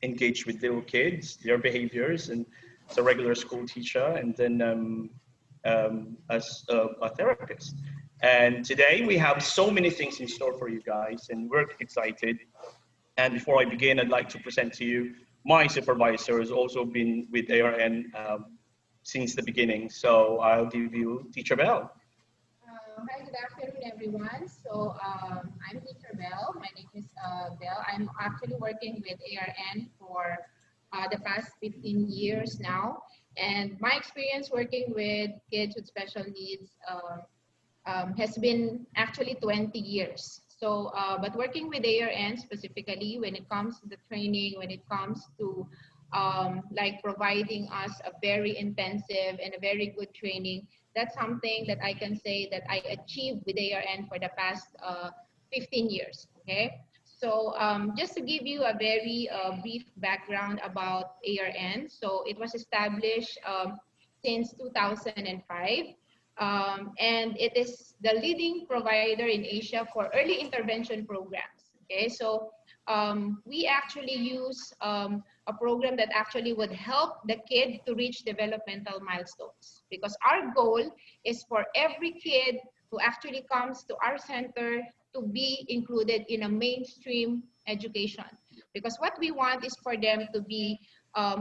engage with little kids, their behaviors, and as a regular school teacher, and then as a therapist. And today we have so many things in store for you guys, and we're excited. And before I begin, I'd like to present to you my supervisor, who's also been with ARN since the beginning. So I'll give you Teacher Bell. Hi, good afternoon, everyone. So I'm Teacher Bell. My name is Bell. I'm actually working with ARN for the past 15 years now. And my experience working with kids with special needs has been actually 20 years. So, but working with ARN specifically, when it comes to the training, when it comes to like providing us a very intensive and a very good training, that's something that I can say that I achieved with ARN for the past 15 years, okay? So just to give you a very brief background about ARN, so it was established since 2005. And it is the leading provider in Asia for early intervention programs. Okay, so we actually use a program that actually would help the kid to reach developmental milestones, because our goal is for every kid who actually comes to our center to be included in a mainstream education. Because what we want is for them to be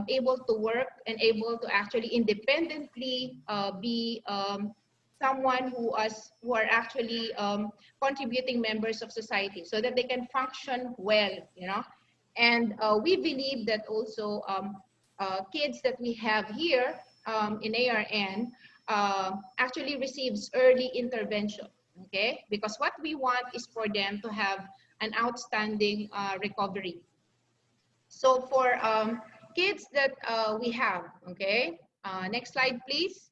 able to work and able to actually independently be someone who are actually contributing members of society, so that they can function well, you know. And we believe that also kids that we have here in ARN actually receives early intervention, okay? Because what we want is for them to have an outstanding recovery. So for kids that we have, okay? Next slide, please.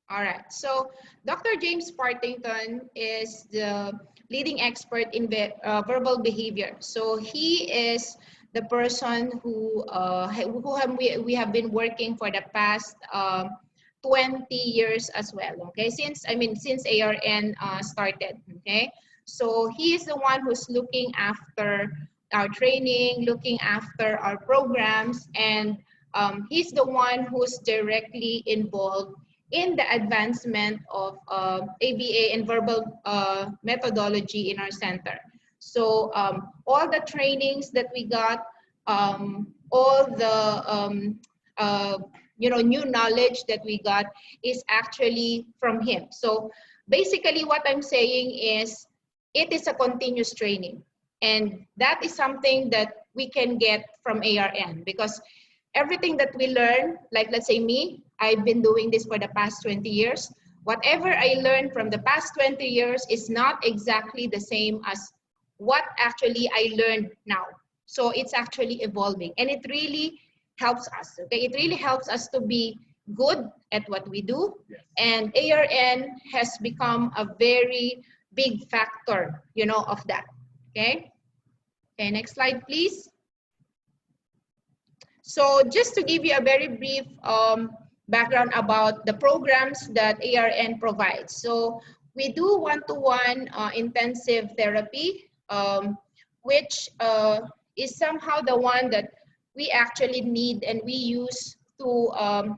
All right, so Dr. James Partington is the leading expert in verbal behavior. So he is the person who we have been working for the past 20 years as well, okay? Since ARN started, okay? So he is the one who's looking after our training, looking after our programs, and he's the one who's directly involved in the advancement of ABA and verbal methodology in our center. So all the trainings that we got, all the new knowledge that we got is actually from him. So basically what I'm saying is it is a continuous training, and that is something that we can get from ARN, because everything that we learn, like let's say me, I've been doing this for the past 20 years. Whatever I learned from the past 20 years is not exactly the same as what actually I learned now. So it's actually evolving, and it really helps us, okay? It really helps us to be good at what we do. Yes. And ARN has become a very big factor, you know, of that, okay? Okay, next slide, please. So just to give you a very brief background about the programs that ARN provides. So we do one-to-one intensive therapy, which is somehow the one that we actually need and we use to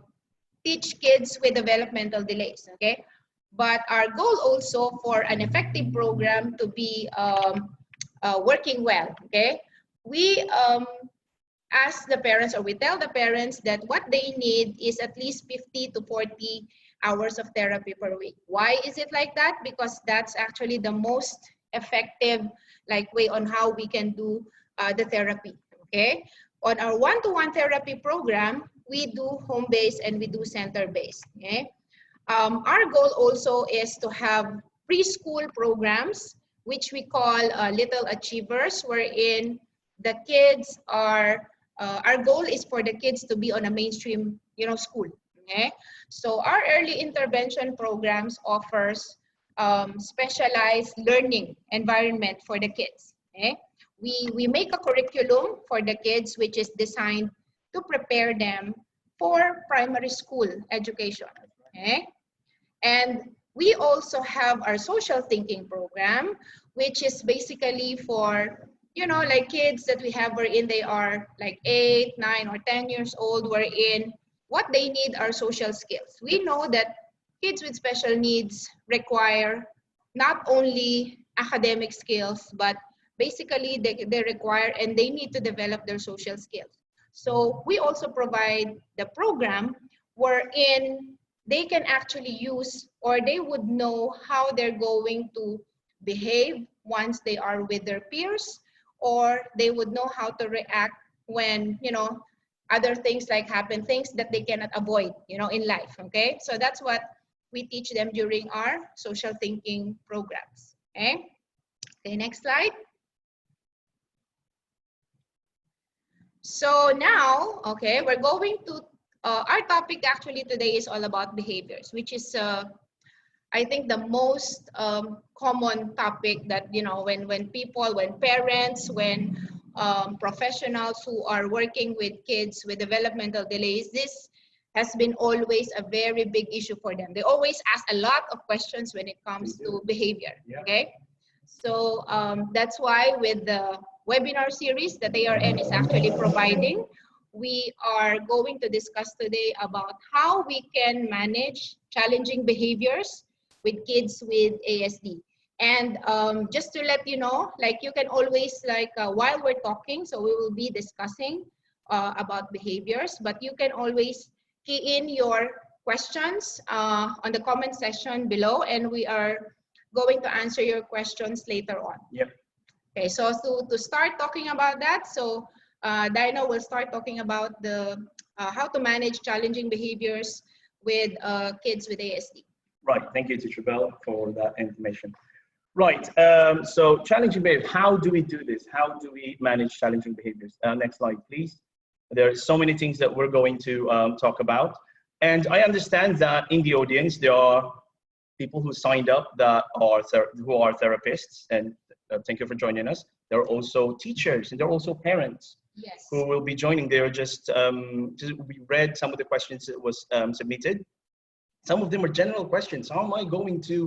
teach kids with developmental delays, okay? But our goal also for an effective program to be working well, okay? We ask the parents, or we tell the parents that what they need is at least 50 to 40 hours of therapy per week. Why is it like that? Because that's actually the most effective way on how we can do the therapy, okay? On our one-to-one therapy program, we do home-based and we do center-based, okay? Our goal also is to have preschool programs, which we call Little Achievers, wherein the kids are our goal is for the kids to be on a mainstream, school. Okay, so our early intervention programs offers specialized learning environment for the kids. Okay, we make a curriculum for the kids which is designed to prepare them for primary school education. Okay, and we also have our social thinking program, which is basically for, you know, like kids that we have wherein they are like 8, 9, or 10 years old, wherein what they need are social skills. We know that kids with special needs require not only academic skills, but basically they require and they need to develop their social skills. So we also provide the program wherein they can actually use, or they would know how they're going to behave once they are with their peers, or they would know how to react when, you know, other things like happen, things that they cannot avoid, you know, in life. Okay, so that's what we teach them during our social thinking programs. Okay, okay, next slide. So now, okay, we're going to, our topic actually today is all about behaviors, which is, I think, the most common topic that, you know, when people, when parents, when professionals who are working with kids with developmental delays, this has been always a very big issue for them. They always ask a lot of questions when it comes to behavior. Yeah. Okay, so that's why with the webinar series that ARN is actually providing, we are going to discuss today about how we can manage challenging behaviors with kids with ASD. And just to let you know, like, you can always, like, while we're talking, so we will be discussing about behaviors, but you can always key in your questions on the comment section below, and we are going to answer your questions later on. Yep. Okay, so to start talking about that, so Dyno will start talking about the how to manage challenging behaviors with kids with ASD. Right, thank you, Teacher Bell, for that information. Right, so challenging behavior, how do we do this? How do we manage challenging behaviors? Next slide, please. There are so many things that we're going to talk about. And I understand that in the audience, there are people who signed up that are who are therapists, and thank you for joining us. There are also teachers, and there are also parents. Yes. Who will be joining. They're just we read some of the questions that was submitted. Some of them are general questions. How am I going to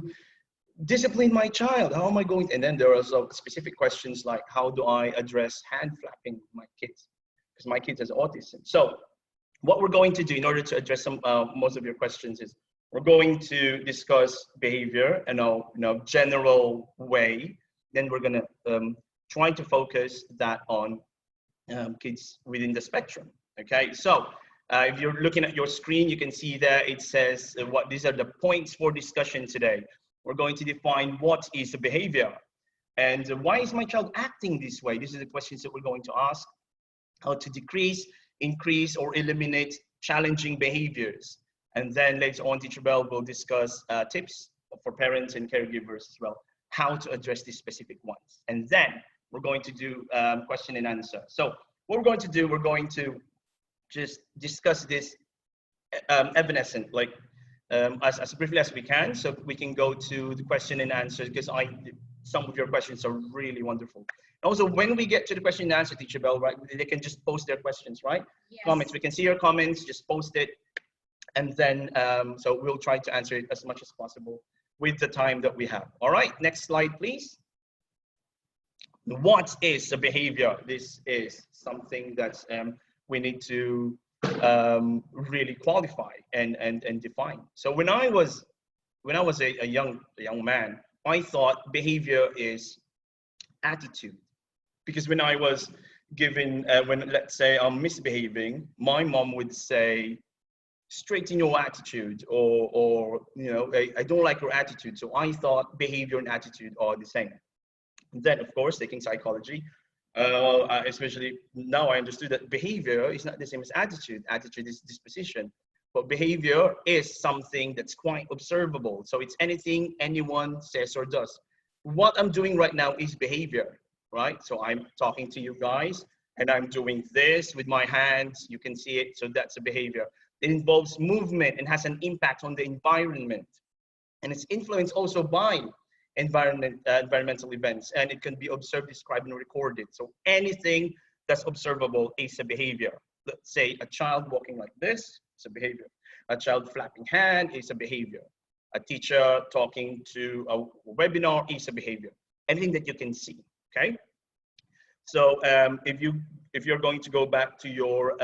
discipline my child? How am I going? And then there are also specific questions like, how do I address hand flapping with my kids? Because my kids has autism. So what we're going to do in order to address some most of your questions is we're going to discuss behavior in a general way. Then we're going to try to focus that on kids within the spectrum. Okay, so if you're looking at your screen, you can see there it says what these are the points for discussion today. We're going to define what is a behavior and why is my child acting this way. These are the questions that we're going to ask. How to decrease, increase, or eliminate challenging behaviors. And then later on, Teacher Bell will discuss tips for parents and caregivers as well, how to address these specific ones. And then we're going to do question and answer. So what we're going to do, we're going to just discuss this evanescent, like as briefly as we can, so we can go to the question and answer, because some of your questions are really wonderful. Also, when we get to the question and answer, Teacher Bell, right, they can just post their questions, right? Yes. Comments, we can see your comments, just post it. And then, so we'll try to answer it as much as possible with the time that we have. All right, next slide, please. What is a behavior? This is something that we need to really qualify and define. So when I was a young man, I thought behavior is attitude, because when I was given when, let's say, I'm misbehaving, my mom would say, straighten your attitude, or you know, I don't like your attitude. So I thought behavior and attitude are the same. And then, of course, taking psychology, especially now I understood that behavior is not the same as attitude. Attitude is disposition, but behavior is something that's quite observable. So it's anything anyone says or does. What I'm doing right now is behavior, right? So I'm talking to you guys and I'm doing this with my hands. You can see it. So that's a behavior. It involves movement and has an impact on the environment. And it's influenced also by environmental events, and it can be observed, described, and recorded. So anything that's observable is a behavior. Let's say a child walking like this is a behavior. A child flapping hand is a behavior. A teacher talking to a webinar is a behavior. anything that you can see, okay? So if you're going to go back to your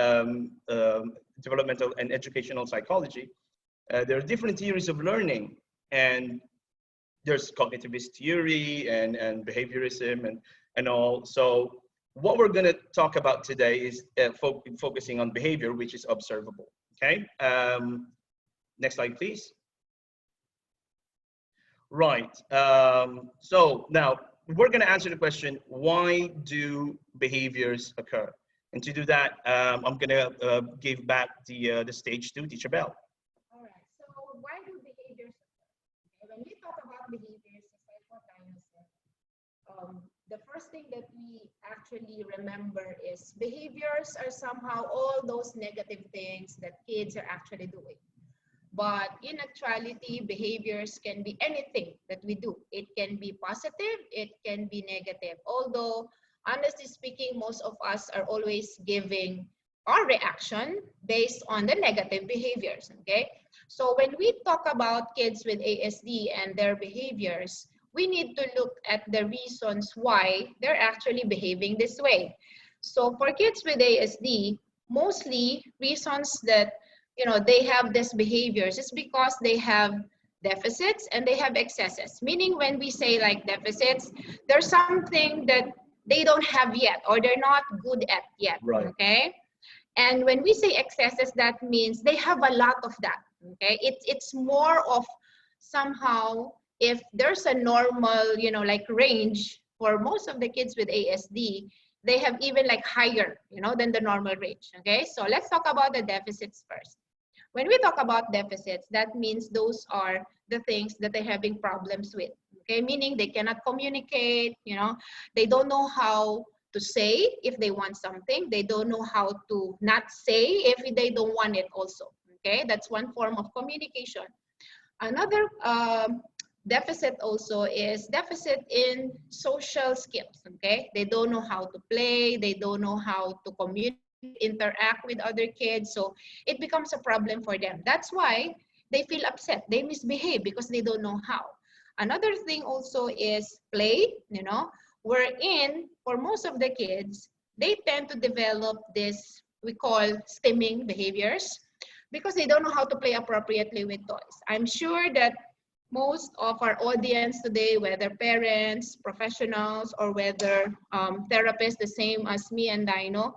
developmental and educational psychology, there are different theories of learning, and there's cognitivist theory and behaviorism and all. So what we're going to talk about today is focusing on behavior, which is observable. Okay. Next slide, please. Right. So now we're going to answer the question, why do behaviors occur? And to do that, I'm going to give back the stage to Teacher Bell. All right. So why do behaviors occur? Okay, when we talk about behaviors, just like what Dyno said, the first thing that we actually remember is behaviors are somehow all those negative things that kids are actually doing. But in actuality, behaviors can be anything that we do. It can be positive, it can be negative. Although, honestly speaking, most of us are always giving our reaction based on the negative behaviors, okay? So when we talk about kids with ASD and their behaviors, we need to look at the reasons why they're actually behaving this way. So for kids with ASD, mostly reasons that they have these behaviors is because they have deficits and they have excesses. Meaning when we say like deficits, there's something that they don't have yet or they're not good at yet, right. Okay? And when we say excesses, that means they have a lot of that, okay? It's more of somehow, if there's a normal, like range for most of the kids with ASD, they have even like higher, than the normal range, okay? So let's talk about the deficits first. When we talk about deficits, that means those are the things that they're having problems with, okay? Meaning they cannot communicate, they don't know how to say if they want something. They don't know how to not say if they don't want it also, okay? That's one form of communication. Another deficit also is deficit in social skills, okay? They don't know how to play, they don't know how to communicate, interact with other kids, so it becomes a problem for them. That's why they feel upset, they misbehave because they don't know how. Another thing also is play, wherein for most of the kids, they tend to develop this we call stimming behaviors because they don't know how to play appropriately with toys. I'm sure that most of our audience today, whether parents, professionals, or whether therapists, the same as me and Dyno,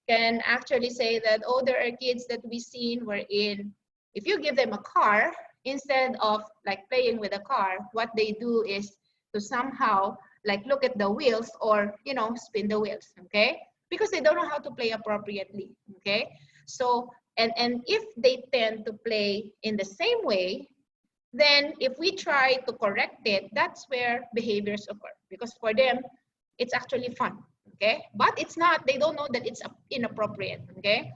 can actually say that, oh, there are kids that we've seen wherein if you give them a car, instead of like playing with a car, what they do is to somehow like look at the wheels or, spin the wheels, okay? Because they don't know how to play appropriately, okay? So, and if they tend to play in the same way, then if we try to correct it, that's where behaviors occur. Because for them, it's actually fun, okay? But it's not, they don't know that it's inappropriate, okay?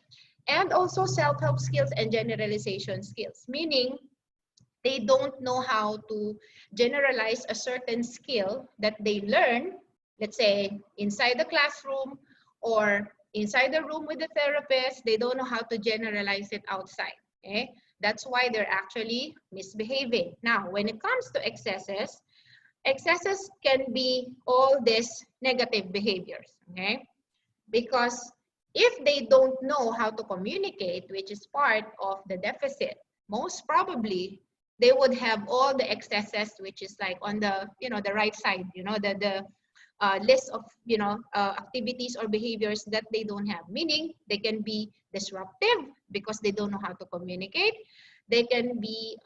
And also self-help skills and generalization skills, meaning they don't know how to generalize a certain skill that they learn, let's say inside the classroom or inside the room with the therapist. They don't know how to generalize it outside, okay? That's why they're actually misbehaving. Now, when it comes to excesses, excesses can be all these negative behaviors, okay? Because if they don't know how to communicate, which is part of the deficit, most probably they would have all the excesses, which is like on the, the right side, the list of, activities or behaviors that they don't have. Meaning they can be disruptive because they don't know how to communicate. They can be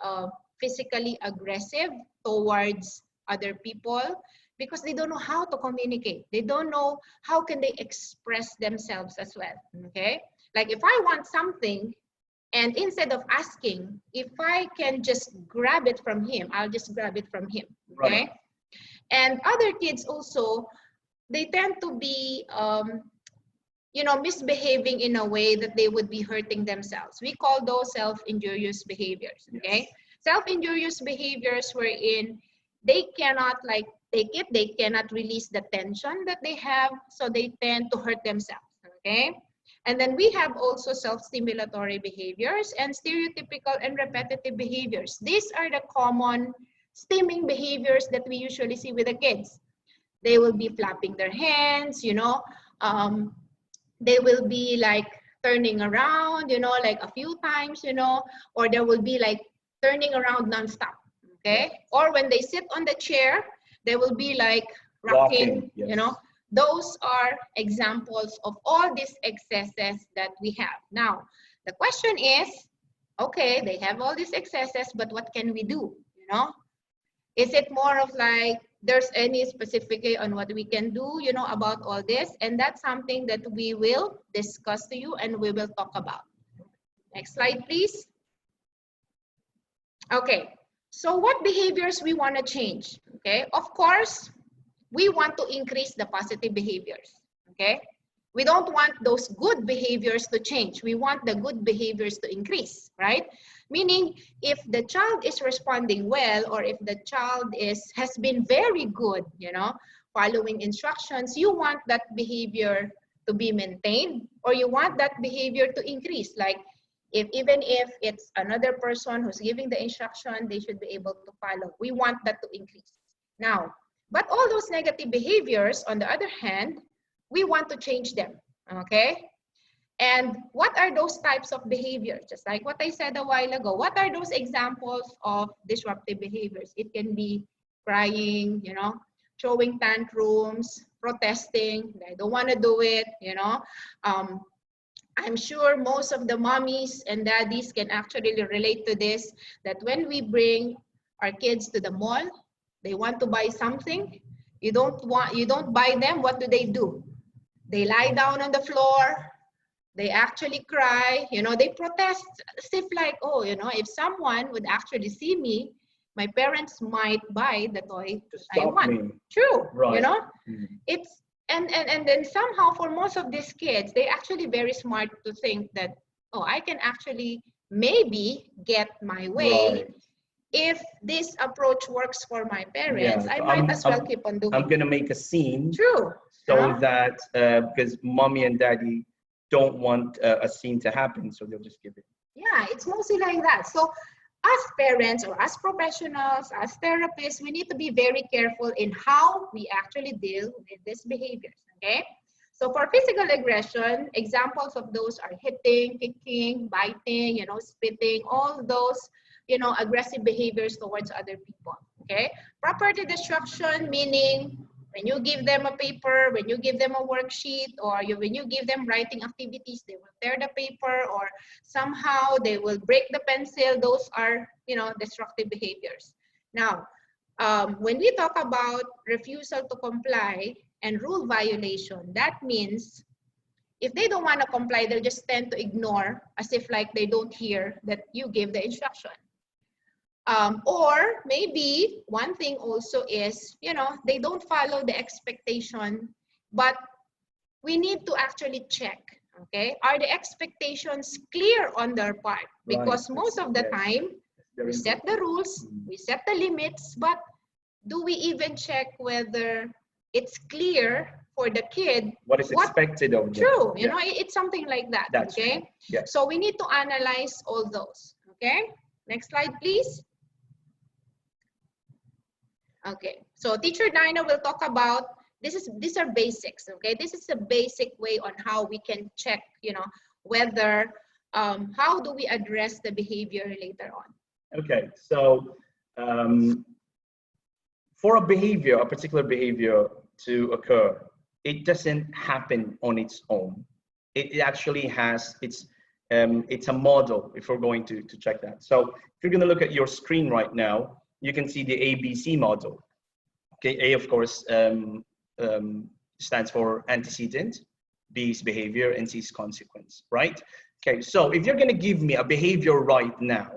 physically aggressive towards other people because they don't know how to communicate. They don't know how can they express themselves as well, okay? Like if I want something, and instead of asking, if I can just grab it from him, I'll just grab it from him, okay? Right. And other kids also, they tend to be, misbehaving in a way that they would be hurting themselves. We call those self-injurious behaviors, okay? Yes. Self-injurious behaviors wherein they cannot like take it, they cannot release the tension that they have, so they tend to hurt themselves, okay? And then we have also self-stimulatory behaviors and stereotypical and repetitive behaviors. These are the common stimming behaviors that we usually see with the kids. They will be flapping their hands, you know. They will be like turning around, you know, like a few times, you know, or there will be like turning around nonstop, okay? Or when they sit on the chair, they will be like rocking, yes. you know. Those are examples of all these excesses that we have. Now, the question is, okay, they have all these excesses, but what can we do, you know? Is it more of like, there's any specific on what we can do, you know, about all this? And that's something that we will discuss to you and we will talk about. Next slide, please. Okay, so what behaviors we want to change? Okay, of course, we want to increase the positive behaviors. Okay, we don't want those good behaviors to change. We want the good behaviors to increase, right? Meaning, if the child is responding well, or if the child has been very good, you know, following instructions, you want that behavior to be maintained, or you want that behavior to increase. Like, even if it's another person who's giving the instruction, they should be able to follow. We want that to increase. Now, but all those negative behaviors, on the other hand, we want to change them, okay? And what are those types of behaviors? Just like what I said a while ago, what are those examples of disruptive behaviors? It can be crying, you know, throwing tantrums, protesting, I don't want to do it, you know. I'm sure most of the mommies and daddies can actually relate to this, that when we bring our kids to the mall, they want to buy something, you don't buy them, what do? They lie down on the floor, they actually cry, you know, they protest as if like, oh, you know, if someone would actually see me, my parents might buy the toy I want. Me. True, right. You know, it's, and then somehow for most of these kids, they actually very smart to think that, oh, I can actually maybe get my way. Right. If this approach works for my parents, I might as well keep on doing it. I'm going to make a scene. True. So that, because mommy and daddy don't want a scene to happen, so they'll just give it. Yeah, it's mostly like that. So as parents or as professionals, as therapists, we need to be very careful in how we actually deal with these behaviors, okay? So for physical aggression, examples of those are hitting, kicking, biting, you know, spitting, all those, you know, aggressive behaviors towards other people, okay? Property destruction, meaning when you give them a paper, when you give them a worksheet, or when you give them writing activities, they will tear the paper, or somehow they will break the pencil. Those are, you know, destructive behaviors. Now, when we talk about refusal to comply and rule violation, that means if they don't want to comply, they'll just tend to ignore as if like they don't hear that you gave the instruction. Or maybe one thing also is, you know, they don't follow the expectation, but we need to actually check, okay? Are the expectations clear on their part? Because most of the time, we set the rules, we set the limits, but do we even check whether it's clear for the kid? What is expected of them? True, you know, it's something like that, That's okay? True. Yeah. So we need to analyze all those, okay? Next slide, please. Okay, so teacher Dyno will talk about, these are basics, okay? This is a basic way on how we can check, you know, whether, how do we address the behavior later on? Okay, so for a behavior, a particular behavior to occur, it doesn't happen on its own. It actually has, it's a model if we're going to check that. So if you're going to look at your screen right now, you can see the ABC model. Okay, A, of course, stands for antecedent, B is behavior, and C is consequence, right? Okay, so if you're going to give me a behavior right now,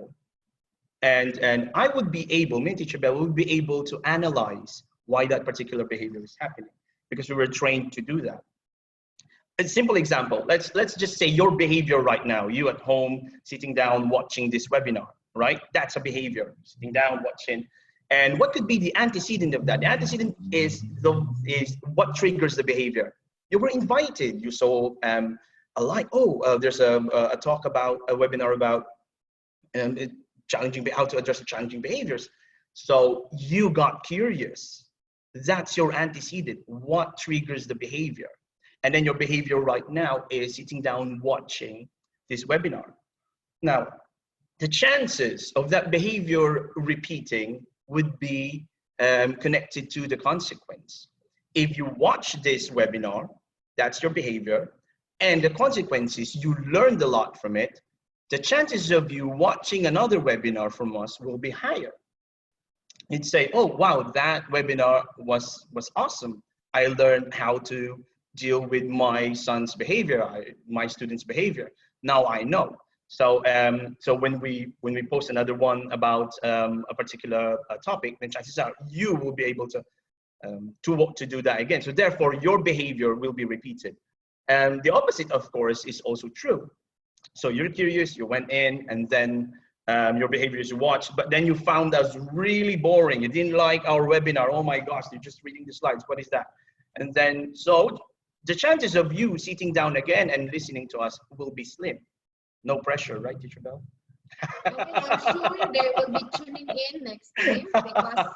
and I would be able, me and Teacher Bell would be able to analyze why that particular behavior is happening, because we were trained to do that. A simple example, let's just say your behavior right now, you at home, sitting down, watching this webinar, right? That's a behavior, sitting down, watching. And what could be the antecedent of that? The antecedent is what triggers the behavior. You were invited, you saw a like, there's a talk about, a webinar about how to address challenging behaviors. So you got curious. That's your antecedent, what triggers the behavior. And then your behavior right now is sitting down watching this webinar. Now, the chances of that behavior repeating would be connected to the consequence. If you watch this webinar, that's your behavior, and the consequences, you learned a lot from it, the chances of you watching another webinar from us will be higher. You'd say, oh, wow, that webinar was awesome. I learned how to deal with my son's behavior, my student's behavior. Now I know. So, so when we post another one about a particular topic, then chances are you will be able to do that again. So therefore, your behavior will be repeated. And the opposite, of course, is also true. So you're curious, you went in, and then your behavior is watched, but then you found us really boring. You didn't like our webinar. Oh my gosh, you're just reading the slides. What is that? And then, so the chances of you sitting down again and listening to us will be slim. No pressure, right, Teacher Bell? I'm sure they will be tuning in next time, because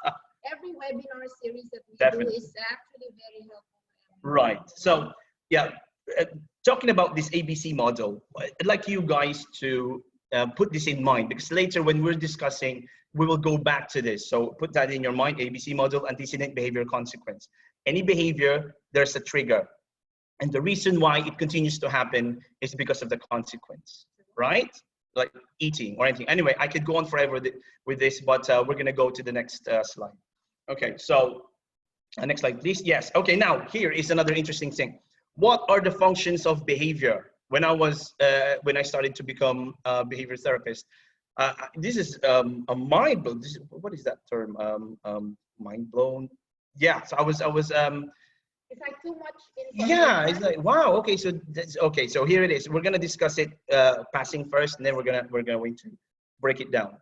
every webinar series that we do is actually very helpful. Right. So, yeah, talking about this ABC model, I'd like you guys to put this in mind, because later when we're discussing, we will go back to this. So put that in your mind, ABC model, antecedent, behavior, consequence. Any behavior, there's a trigger. And the reason why it continues to happen is because of the consequence, right? Like eating or anything. Anyway, I could go on forever with this, but we're going to go to the next slide. Okay, so next slide, please. Yes. Okay, now here is another interesting thing. What are the functions of behavior? When I started to become a behavior therapist, this is a mind blown. What is that term? Mind blown. Yeah. So I was. It's like too much information. Yeah, it's like wow. Okay, so that's okay. So here it is. We're gonna discuss it passing first, and then we're going to break it down.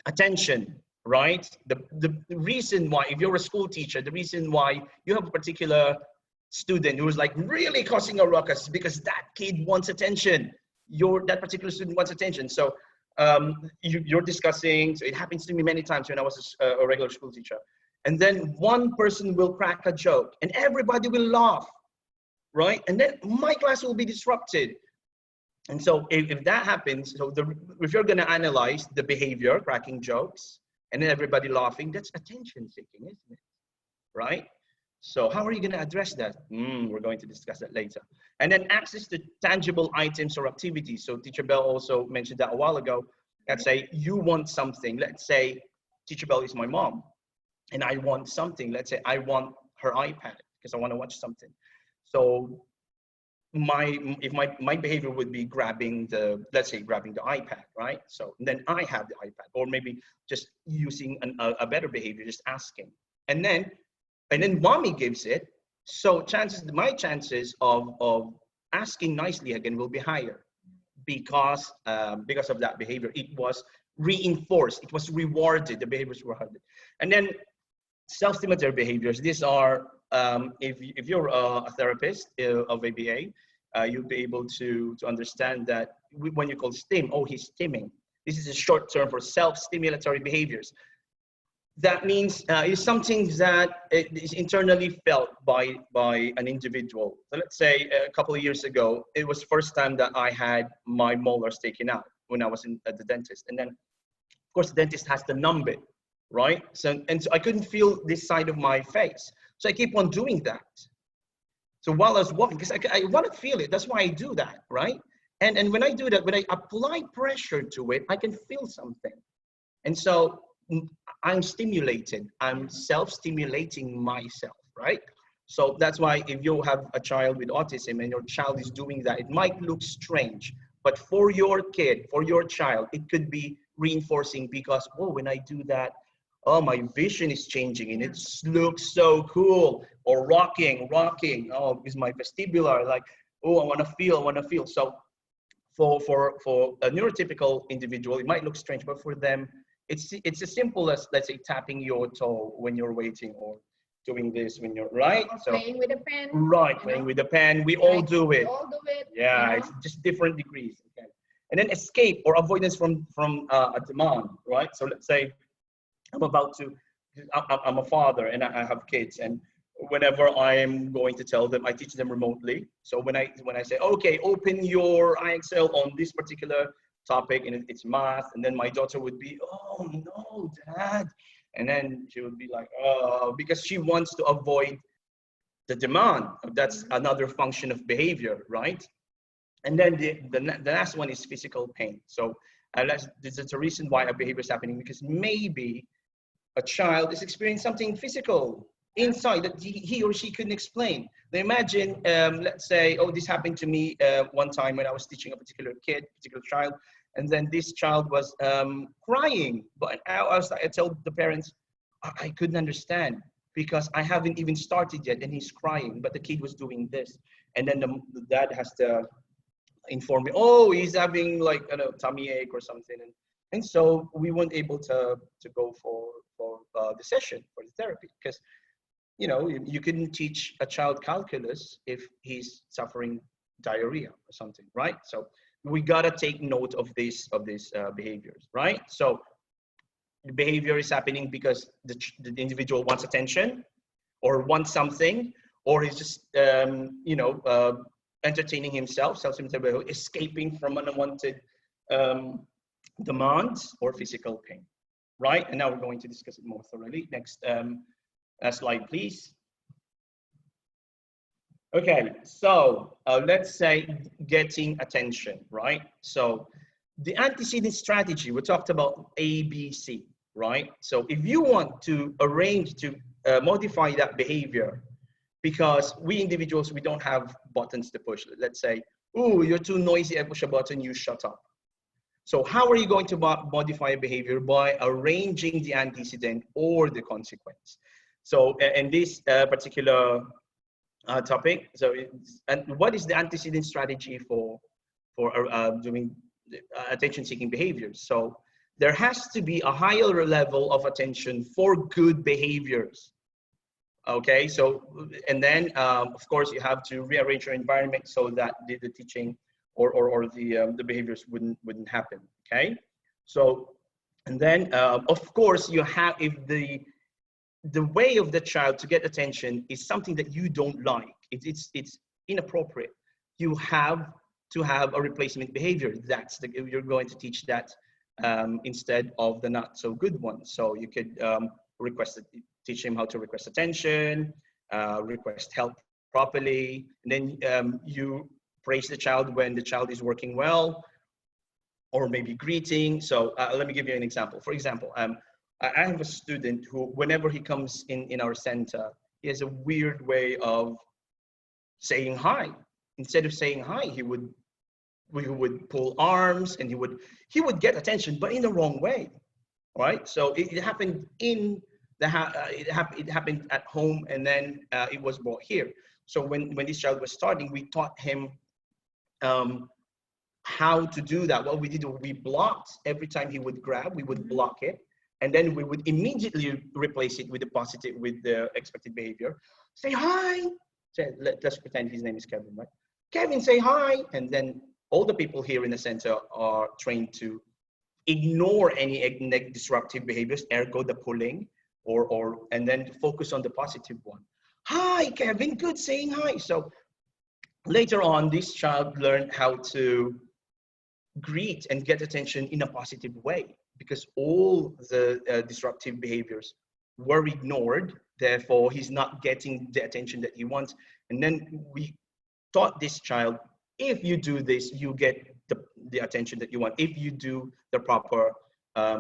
Attention, right? The reason why, if you're a school teacher, the reason why you have a particular student who's like really causing a ruckus is because that kid wants attention. That particular student wants attention. So you're discussing. So it happens to me many times when I was a regular school teacher. And then one person will crack a joke and everybody will laugh, right? And then my class will be disrupted. And so if that happens, so if you're going to analyze the behavior, cracking jokes, and then everybody laughing, that's attention seeking, isn't it? Right? So how are you going to address that? We're going to discuss that later. And then access to tangible items or activities. So Teacher Bell also mentioned that a while ago. Let's say you want something. Let's say Teacher Bell is my mom. And I want something. Let's say I want her iPad because I want to watch something. So my behavior would be grabbing the iPad, right? So then I have the iPad, or maybe just using a better behavior, just asking. And then mommy gives it. So my chances of asking nicely again will be higher because of that behavior. It was reinforced. It was rewarded. The behaviors were rewarded. And then self-stimulatory behaviors. These are, if you're a therapist of ABA, you'll be able to understand that when you call stim, oh, he's stimming. This is a short term for self-stimulatory behaviors. That means it's something that is internally felt by an individual. So let's say a couple of years ago, it was the first time that I had my molars taken out when I was at the dentist. And then, of course, the dentist has to numb it. Right? So I couldn't feel this side of my face. So I keep on doing that. So while I was walking, because I want to feel it, that's why I do that, right? And when I do that, when I apply pressure to it, I can feel something. And so I'm stimulated. I'm self-stimulating myself, right? So that's why if you have a child with autism and your child is doing that, it might look strange. But for your kid, for your child, it could be reinforcing because, oh, when I do that, oh, my vision is changing and it looks so cool. Or rocking. Oh, is my vestibular like, oh, I want to feel. So for a neurotypical individual, it might look strange, but for them, it's as simple as, let's say, tapping your toe when you're waiting, or doing this when you're right. Or playing with a pen. Right, playing with a pen. We all do it. We all do it. Yeah, it's just different degrees. Okay. And then escape or avoidance from a demand, right? So let's say I'm about to I'm a father and I have kids, and whenever I'm going to tell them, I teach them remotely. So when I say, okay, open your IXL on this particular topic, and it's math, and then my daughter would be, oh no, Dad, and then she would be like, oh, because she wants to avoid the demand. That's another function of behavior, right? And then the last one is physical pain. So this is a reason why a behavior is happening, because maybe a child is experiencing something physical inside that he or she couldn't explain. Now imagine, let's say, oh, this happened to me one time when I was teaching a particular child, and then this child was crying. But I tell the parents, I couldn't understand because I haven't even started yet, and he's crying, but the kid was doing this. And then the dad has to inform me, oh, he's having like tummy ache or something. And so we weren't able to go for the session, for the therapy, because you couldn't teach a child calculus if he's suffering diarrhea or something, right? So we gotta take note of these behaviors, right? So the behavior is happening because the individual wants attention or wants something, or he's just entertaining himself, escaping from unwanted demands or physical pain, right? And now we're going to discuss it more thoroughly. Next slide, please. Okay, so let's say getting attention, right? So the antecedent strategy, we talked about ABC, right? So if you want to arrange to modify that behavior, because we individuals, we don't have buttons to push. Let's say, oh, you're too noisy, I push a button, you shut up. So how are you going to modify a behavior? By arranging the antecedent or the consequence. So in this particular topic, and what is the antecedent strategy for doing attention-seeking behaviors? So there has to be a higher level of attention for good behaviors. Okay, so and then of course you have to rearrange your environment so that the teaching or the behaviors wouldn't happen. Okay, so and then of course you have, if the way of the child to get attention is something that you don't like, it's inappropriate, you have to have a replacement behavior. You're going to teach that instead of the not so good one. So you could teach him how to request attention, request help properly, and then you praise the child when the child is working well, or maybe greeting. So let me give you an example. For example, I have a student who, whenever he comes in our center, he has a weird way of saying hi. Instead of saying hi, we would pull arms, and he would get attention, but in the wrong way, right? So it happened in it happened at home, and then it was brought here. So when this child was starting, we taught him how to do that. What we did, we blocked every time he would grab, we would block it, and then we would immediately replace it with the expected behavior. Say hi. Let's pretend his name is Kevin, right? Kevin, say hi. And then all the people here in the center are trained to ignore any disruptive behaviors, ergo the pulling, and then focus on the positive one. Hi, Kevin, good saying hi. So later on, this child learned how to greet and get attention in a positive way, because all the disruptive behaviors were ignored. Therefore, he's not getting the attention that he wants. And then we taught this child, if you do this, you get the attention that you want. If you do the proper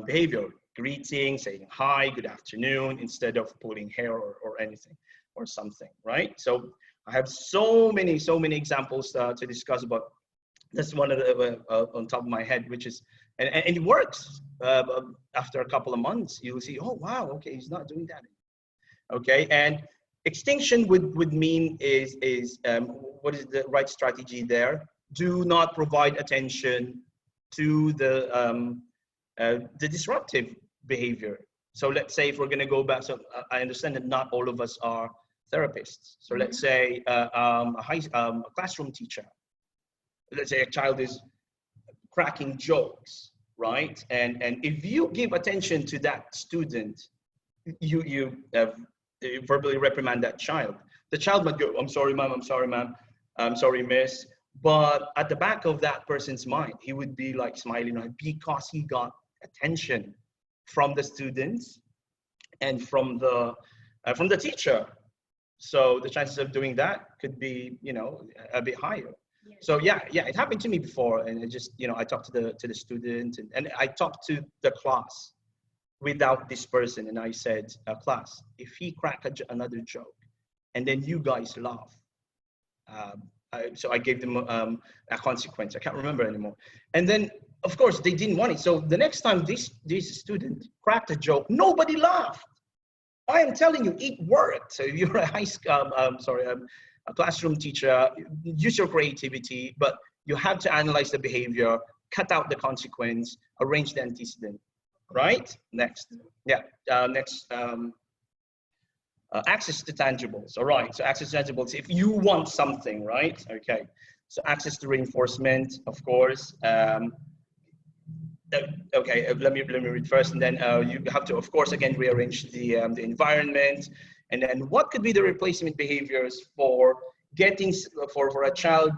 behavior, greeting, saying hi, good afternoon, instead of pulling hair or anything or something, right? So I have so many examples to discuss about. That's one of the on top of my head, which is, and it works. After a couple of months, you'll see, oh wow, okay, he's not doing that anymore. Okay, and extinction would mean is what is the right strategy there? Do not provide attention to the disruptive behavior. So let's say if we're going to go back, so I understand that not all of us are therapists. So let's say a classroom teacher. Let's say a child is cracking jokes, right? And if you give attention to that student, you verbally reprimand that child. The child might go, I'm sorry, ma'am, I'm sorry, ma'am, I'm sorry, miss. But at the back of that person's mind, he would be like smiling because he got attention from the students and from the teacher. So the chances of doing that could be, a bit higher. Yes. So yeah, it happened to me before, and it just, I talked to the student, and I talked to the class without this person, and I said, class, if he crack another joke, and then you guys laugh, so I gave them a consequence. I can't remember anymore. And then, of course, they didn't want it. So the next time this student cracked a joke, nobody laughed. I am telling you, it worked. So if you're a classroom teacher, use your creativity, but you have to analyze the behavior, cut out the consequence, arrange the antecedent. Right? Next. Yeah. Next. Access to tangibles. All right. So access to tangibles. If you want something, right? Okay. So access to reinforcement, of course. Okay. Let me read first, and then you have to, of course, again rearrange the environment, and then what could be the replacement behaviors for getting for a child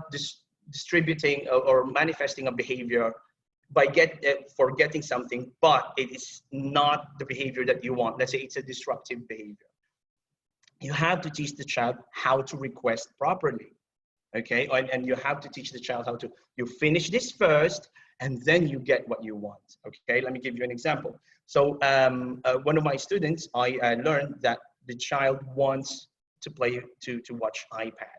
distributing or manifesting a behavior by getting something, but it is not the behavior that you want. Let's say it's a disruptive behavior. You have to teach the child how to request properly, okay? And you have to teach the child how to, you finish this first, and then you get what you want, okay? Let me give you an example. So one of my students, I learned that the child wants to watch iPad.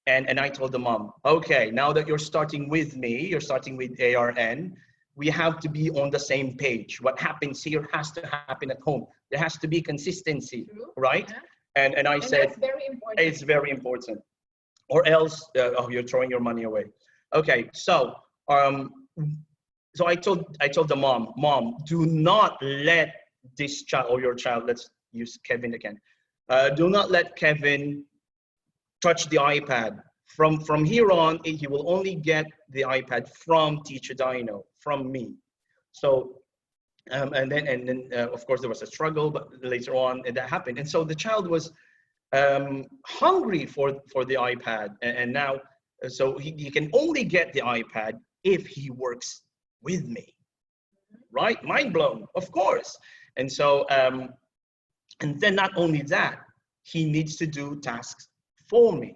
And I told the mom, okay, now that you're starting with me, you're starting with ARN, we have to be on the same page. What happens here has to happen at home. There has to be consistency, right? Yeah. And I said, that's very important. It's very important. Or else, you're throwing your money away. Okay, so I told the mom, do not let this child or your child, let's use Kevin again, do not let Kevin touch the iPad. From here on, he will only get the iPad from teacher Dyno, from me. So, and then of course there was a struggle, but later on that happened. And so the child was hungry for the iPad, and now, so he can only get the iPad if he works with me, right? Mind blown, of course. And so, and then not only that, he needs to do tasks for me,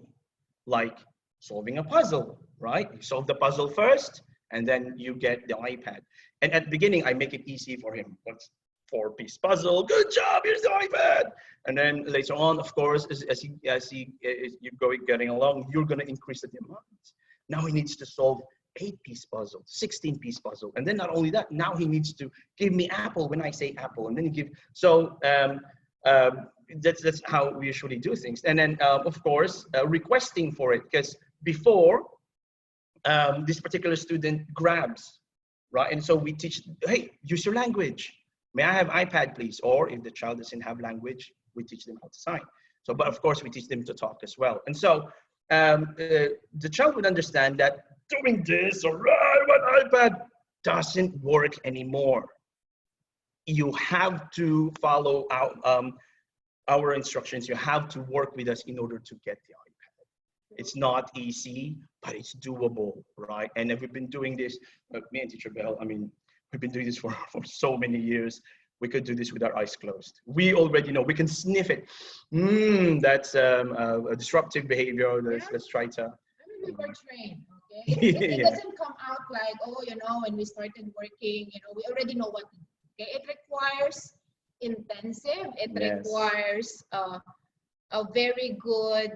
like solving a puzzle, right? You solve the puzzle first, and then you get the iPad. And at the beginning, I make it easy for him. What's 4-piece puzzle? Good job, here's the iPad. And then later on, of course, as you're getting along, you're gonna increase the demand. Now he needs to solve 8-piece puzzle, 16-piece puzzle. And then not only that, now he needs to give me apple when I say apple, and then give, so that's how we usually do things. And then, of course, requesting for it, because before, this particular student grabs, right? And so we teach, hey, use your language. May I have iPad, please? Or if the child doesn't have language, we teach them how to sign. So, but of course, we teach them to talk as well. And so the child would understand that doing this, all right, with iPad doesn't work anymore. You have to follow our instructions. You have to work with us in order to get the iPad. It's not easy, but it's doable, right? And we've been doing this, me and Teacher Bell, I mean, we've been doing this for so many years. We could do this with our eyes closed. We already know, we can sniff it. That's a disruptive behavior. Let's try to. I mean, we were trained, okay? It doesn't come out like, oh, when we started working, we already know what to do, okay? It requires intensive, it requires a very good,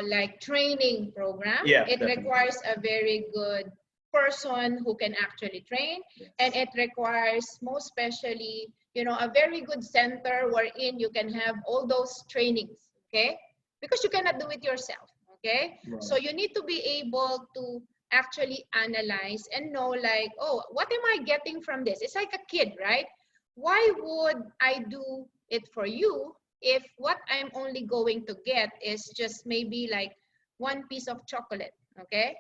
like training program. It requires a very good person who can actually train, and it requires most especially, a very good center wherein you can have all those trainings, okay? Because you cannot do it yourself, okay? Right. So you need to be able to actually analyze and know, like, oh, what am I getting from this? It's like a kid, right? Why would I do it for you if what I'm only going to get is just maybe like 1 piece of chocolate, okay?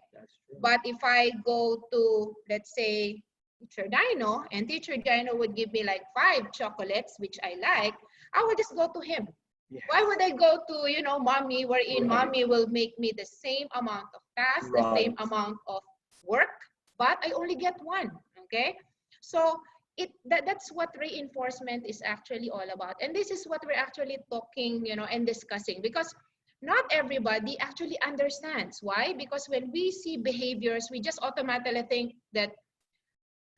But if I go to, let's say, Teacher Dyno, and Teacher Dyno would give me like 5 chocolates, which I like, I will just go to him. Yes. Why would I go to, you know, mommy, wherein mommy will make me the same amount of tasks, the same amount of work, but I only get one, okay? So that's what reinforcement is actually all about. And this is what we're actually talking, you know, and discussing, because not everybody actually understands. Why? Because when we see behaviors, we just automatically think that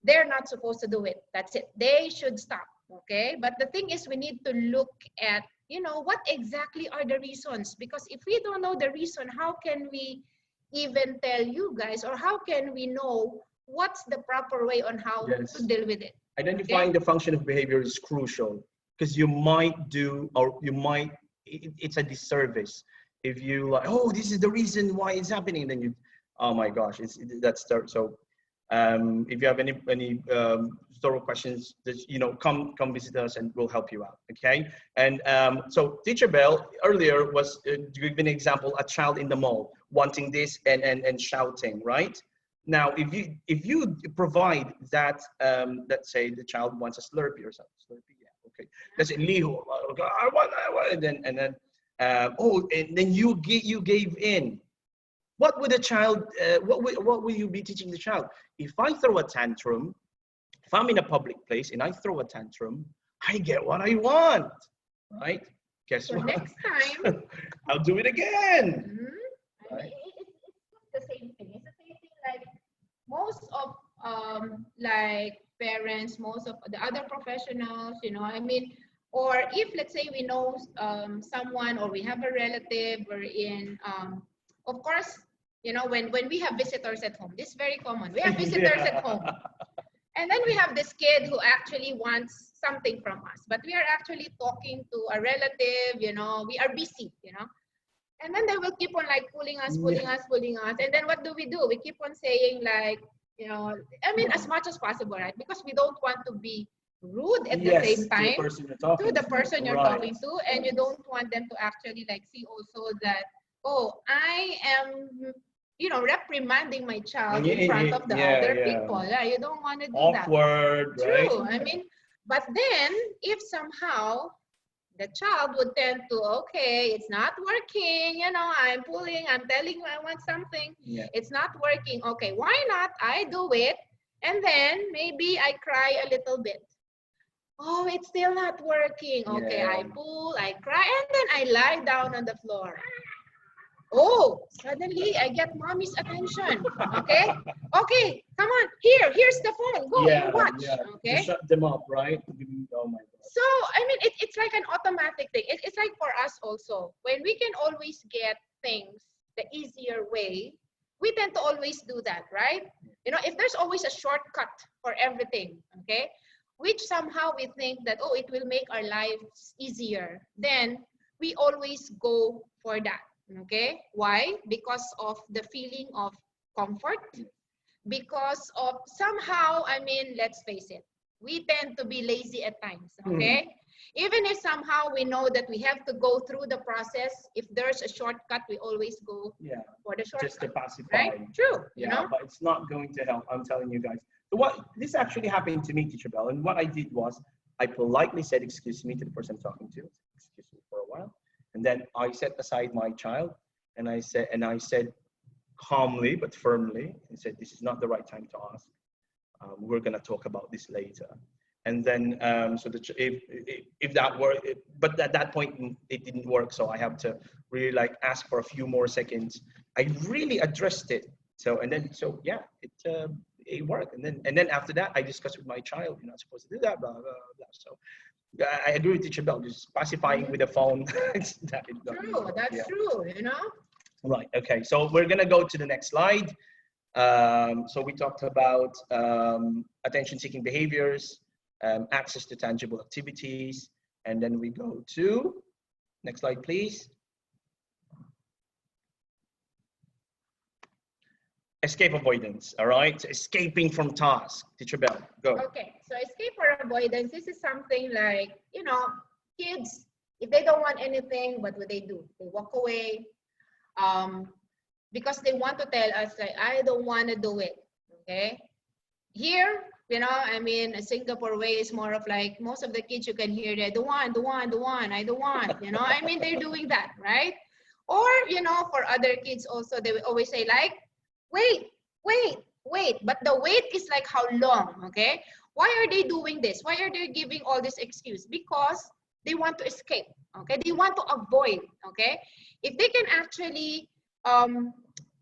they're not supposed to do it. That's it. They should stop, okay? But the thing is, we need to look at, you know, what exactly are the reasons? Because if we don't know the reason, how can we even tell you guys, or how can we know what's the proper way on how to deal with it? Identifying the function of behavior is crucial, because you might do, or you might, it's a disservice if you like, oh, this is the reason why it's happening, and then you, oh my gosh, that's so. If you have any thorough questions, you know, come visit us and we'll help you out. Okay. And so Teacher Bell earlier was giving an example, a child in the mall wanting this and shouting, right? Now, if you provide that, let's say the child wants a Slurpee or something, Slurpee, yeah, okay. Let's say Liho, okay, I want, and then oh, and then you gave in. What would a child, what will you be teaching the child? If I throw a tantrum, if I'm in a public place and I throw a tantrum, I get what I want, right? Guess what? Next time, I'll do it again. Mm-hmm. Right? It's the same thing. It's the same thing. Like most of like parents, most of the other professionals, you know, I mean, or if let's say we know someone, or we have a relative, we're in, of course, you know, when we have visitors at home, this is very common. We have visitors at home. And then we have this kid who actually wants something from us, but we are actually talking to a relative, you know, we are busy, you know. And then they will keep on like pulling us. And then what do? We keep on saying like, you know, I mean, as much as possible, right? Because we don't want to be rude at the same time to the person you're talking to. And you don't want them to actually like see also that, oh, I am, you know, reprimanding my child in front of the other people. Yeah, you don't want to do awkward, that. Right? True. I mean, but then if somehow the child would tend to, okay, it's not working, you know, I'm pulling, I'm telling you I want something. It's not working. Okay, why not? I do it. And then maybe I cry a little bit. Oh, it's still not working. Okay, I pull, I cry, and then I lie down on the floor. Oh, suddenly I get mommy's attention. Okay, okay, come on, here's the phone. Go, you watch. Okay, just shut them up, right? Oh my God. So I mean, it's like an automatic thing. It's like for us also, when we can always get things the easier way, we tend to always do that, right? You know, if there's always a shortcut for everything, okay, which somehow we think that, oh, it will make our lives easier, then we always go for that. Okay, why? Because of the feeling of comfort, because of somehow, I mean, let's face it, we tend to be lazy at times, okay? Even if somehow we know that we have to go through the process, if there's a shortcut, we always go for the shortcut. Just to pacify. Right? True. You know? But it's not going to help, I'm telling you guys. So this actually happened to me, Teacher Bell, and what I did was, I politely said, excuse me, to the person I'm talking to, excuse me for a while. And then I set aside my child, and I said calmly but firmly, and said, this is not the right time to ask. We're gonna talk about this later. And then, so if that worked, but at that point it didn't work, so I have to really like ask for a few more seconds. I really addressed it. So yeah, it worked. And then after that, I discussed with my child, you're not supposed to do that, blah blah blah. So I agree with Teacher Bell, just pacifying with the phone. True, that's true, you know? Right, okay, so we're gonna go to the next slide. So we talked about attention-seeking behaviors, access to tangible activities, and then we go to, next slide, please. Escape avoidance, all right? So escaping from task. Teacher Bell, go. Okay, so escape or avoidance, this is something like, you know, kids, if they don't want anything, what would they do? They walk away because they want to tell us, like, I don't want to do it, okay? Here, You know, I mean, a Singapore way is more of like, most of the kids you can hear that, the one, I don't want, you know, I mean, they're doing that, right? Or, you know, for other kids also, they will always say like, wait, wait, wait. But the wait is like how long, okay? Why are they doing this? Why are they giving all this excuse? Because they want to escape, okay? They want to avoid, okay? If they can actually,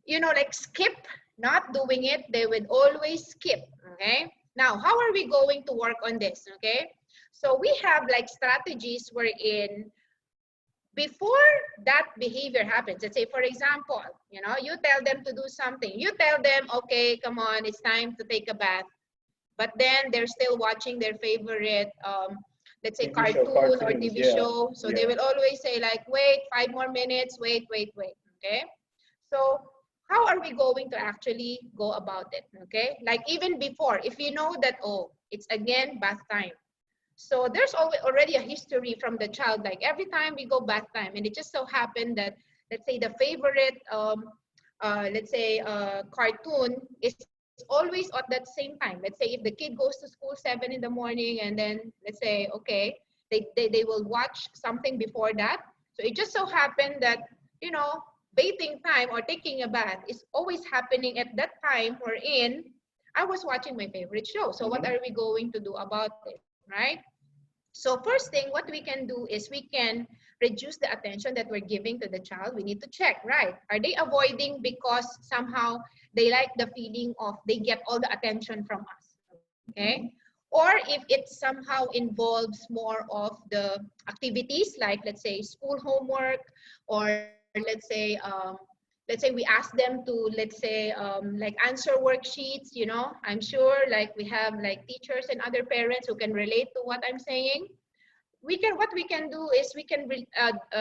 you know, like skip not doing it, they would always skip, okay? Now, how are we going to work on this, okay? So we have like strategies wherein before that behavior happens, let's say, for example, you know, you tell them to do something. You tell them, okay, come on, it's time to take a bath. But then they're still watching their favorite, let's say, cartoon or TV show. So they will always say like, wait, 5 more minutes, wait, okay? So how are we going to actually go about it, okay? Like even before, if you know that, oh, it's again bath time. So there's already a history from the child, like every time we go bath time, and it just so happened that, let's say the favorite, cartoon is always at that same time. Let's say if the kid goes to school 7 in the morning, and then let's say, okay, they will watch something before that. So it just so happened that, you know, bathing time or taking a bath is always happening at that time wherein I was watching my favorite show. So what are we going to do about it, right? So first thing, what we can do is we can reduce the attention that we're giving to the child. We need to check, right? Are they avoiding because somehow they like the feeling of they get all the attention from us, okay? Or if it somehow involves more of the activities, like let's say school homework, or let's say we ask them to, let's say, like answer worksheets, you know, I'm sure like we have like teachers and other parents who can relate to what I'm saying. What we can do is we can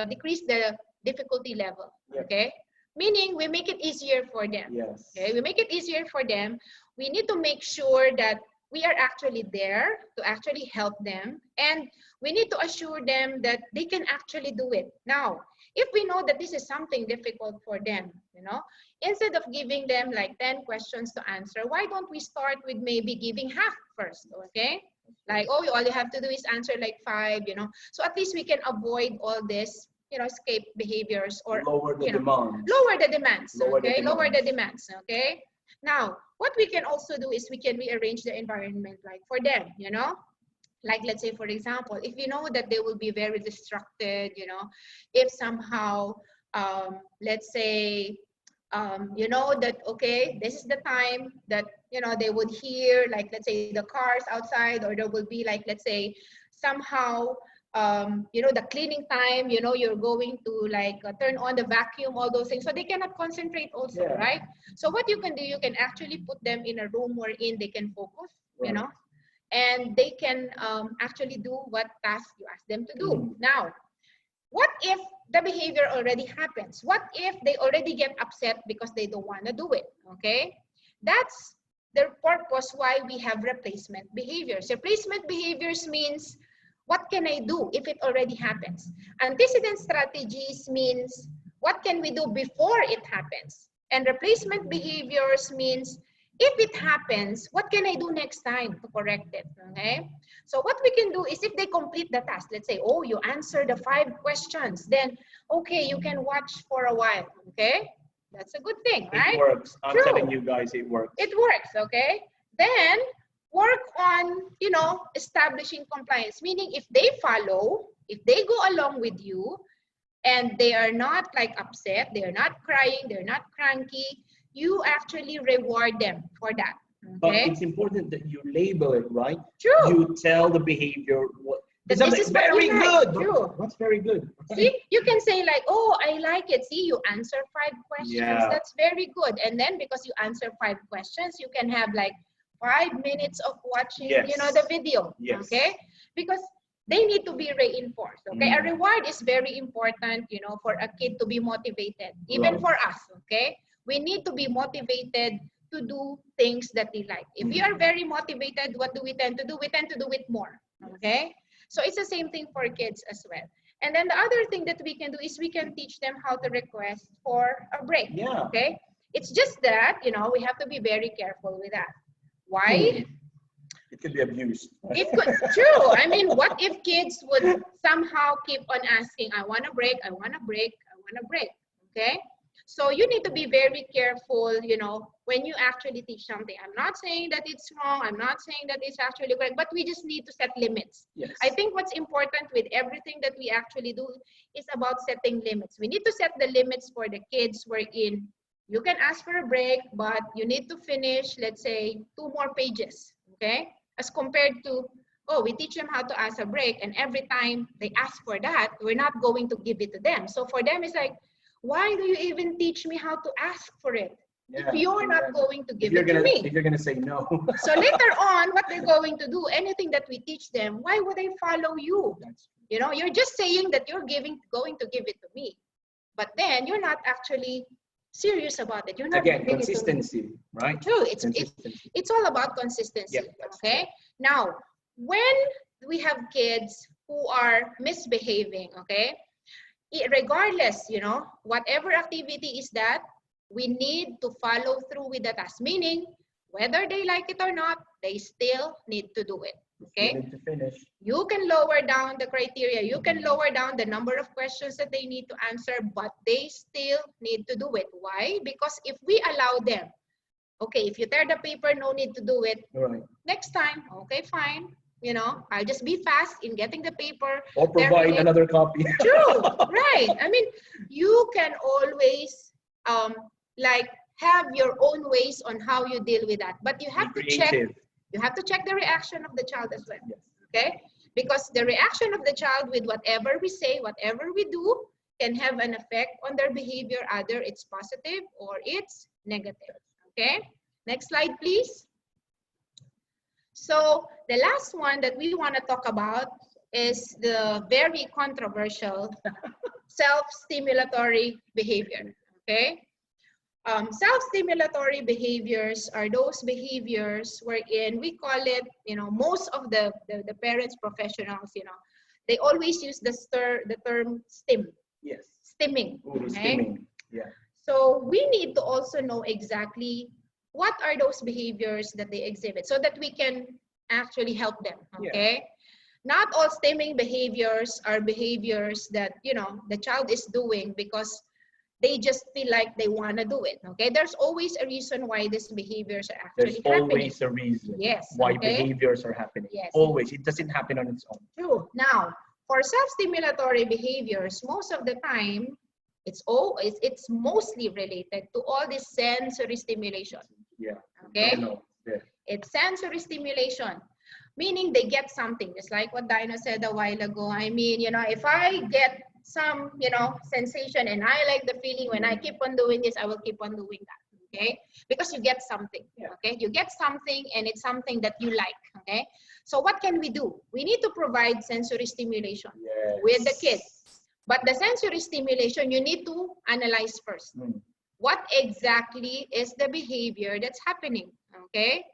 decrease the difficulty level, okay? Meaning we make it easier for them. Okay, we make it easier for them. We need to make sure that we are actually there to actually help them, and we need to assure them that they can actually do it. Now, if we know that this is something difficult for them, you know, instead of giving them like 10 questions to answer, why don't we start with maybe giving half first, okay? Like, oh, all you have to do is answer like 5, you know. So at least we can avoid all this, you know, escape behaviors, or lower the demands. Lower the demands, okay? Lower the demands, okay? Now, what we can also do is we can rearrange the environment like for them, you know? Like, let's say, for example, if you know that they will be very distracted, you know, if somehow, let's say, you know that, okay, this is the time that, you know, they would hear, like, let's say the cars outside, or there will be like, let's say, somehow, you know, the cleaning time, you know, you're going to like turn on the vacuum, all those things. So they cannot concentrate also, right? So what you can do, you can actually put them in a room wherein they can focus, you know, and they can actually do what task you ask them to do. Now, what if the behavior already happens? What if they already get upset because they don't want to do it, okay? That's the purpose why we have replacement behaviors. Replacement behaviors means, what can I do if it already happens? Antecedent strategies means, what can we do before it happens? And replacement behaviors means, if it happens, what can I do next time to correct it, okay? So what we can do is, if they complete the task, let's say, oh, you answer the 5 questions, then, okay, you can watch for a while, okay? That's a good thing, right? It works. I'm telling you guys, it works. It works, okay? Then work on, you know, establishing compliance, meaning if they follow, if they go along with you, and they are not like upset, they are not crying, they're not cranky, you actually reward them for that. Okay? But it's important that you label it, right? True. You tell the behavior what. This is very good. True. What's very good? Right? See, you can say like, oh, I like it. See, you answer 5 questions. Yeah. That's very good. And then because you answer 5 questions, you can have like 5 minutes of watching, you know, the video. Okay? Because they need to be reinforced. Okay? A reward is very important, you know, for a kid to be motivated. Even for us. Okay? We need to be motivated to do things that they like. If we are very motivated, what do we tend to do? We tend to do it more. Okay? So it's the same thing for kids as well. And then the other thing that we can do is we can teach them how to request for a break. Okay? It's just that, you know, we have to be very careful with that. Why? It could be abused. Right? It could, true. I mean, what if kids would somehow keep on asking, I want a break, I want a break, I want a break, okay? So you need to be very careful, you know, when you actually teach something. I'm not saying that it's wrong, I'm not saying that it's actually correct, but we just need to set limits. Yes. I think what's important with everything that we actually do is about setting limits. We need to set the limits for the kids wherein you can ask for a break, but you need to finish, let's say, 2 more pages, okay? As compared to, oh, we teach them how to ask a break, and every time they ask for that, we're not going to give it to them. So for them, it's like, why do you even teach me how to ask for it? Yeah, if you're not going to give it to me. If you're going to say no. So later on, what they're going to do, anything that we teach them, why would I follow you? You know, you're just saying that you're going to give it to me. But then you're not actually serious about it. You're not again, consistency, right? True. It's all about consistency. Yep, okay. True. Now, when we have kids who are misbehaving, okay, regardless, you know, whatever activity is that, we need to follow through with the task. Meaning, whether they like it or not, they still need to do it. Okay. You need to finish. You can lower down the criteria. You can lower down the number of questions that they need to answer, but they still need to do it. Why? Because if we allow them, okay, if you tear the paper, no need to do it. Right. Next time, okay, fine. You know, I'll just be fast in getting the paper. Or provide another copy. True, right. I mean, you can always like have your own ways on how you deal with that, but you have to check. You have to check the reaction of the child as well. Yes. Okay, because the reaction of the child with whatever we say, whatever we do, can have an effect on their behavior. Either it's positive or it's negative. Okay, next slide, please. So the last one that we want to talk about is the very controversial self-stimulatory behavior. Okay, self-stimulatory behaviors are those behaviors wherein we call it, you know, most of the parents, professionals, you know, they always use the term stim. Yes. Stimming. Ooh, okay? Stimming. Yeah. So we need to also know exactly what are those behaviors that they exhibit so that we can actually help them. Okay. Yeah. Not all stimming behaviors are behaviors that, you know, the child is doing because they just feel like they want to do it. Okay. There's always a reason why these behaviors are actually happening. There's always a reason. Yes. Why behaviors are happening. Yes. Always. It doesn't happen on its own. True. Now, for self-stimulatory behaviors, most of the time, it's mostly related to all this sensory stimulation. Yeah. Okay. Yeah. It's sensory stimulation, meaning they get something, just like what Dyno said a while ago. I mean, you know, if I get some, you know, sensation and I like the feeling when I keep on doing this, I will keep on doing that. Okay, because you get something. Yeah. Okay, you get something and it's something that you like. Okay, so what can we do? We need to provide sensory stimulation. Yes. With the kids. But the sensory stimulation, you need to analyze first. What exactly is the behavior that's happening? Okay,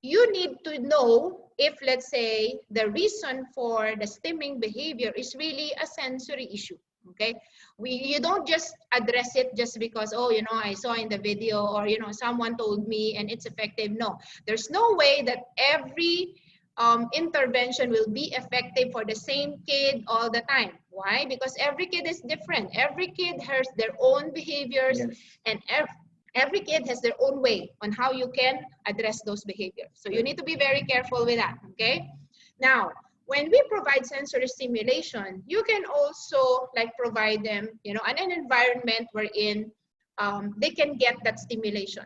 you need to know if, let's say, the reason for the stimming behavior is really a sensory issue. Okay, you don't just address it just because, oh, you know, I saw in the video, or, you know, someone told me and it's effective. No, there's no way that every intervention will be effective for the same kid all the time. Why? Because every kid is different. Every kid has their own behaviors. Yes. And every kid has their own way on how you can address those behaviors. So you need to be very careful with that. Okay. Now, when we provide sensory stimulation, you can also like provide them, you know, an environment wherein they can get that stimulation.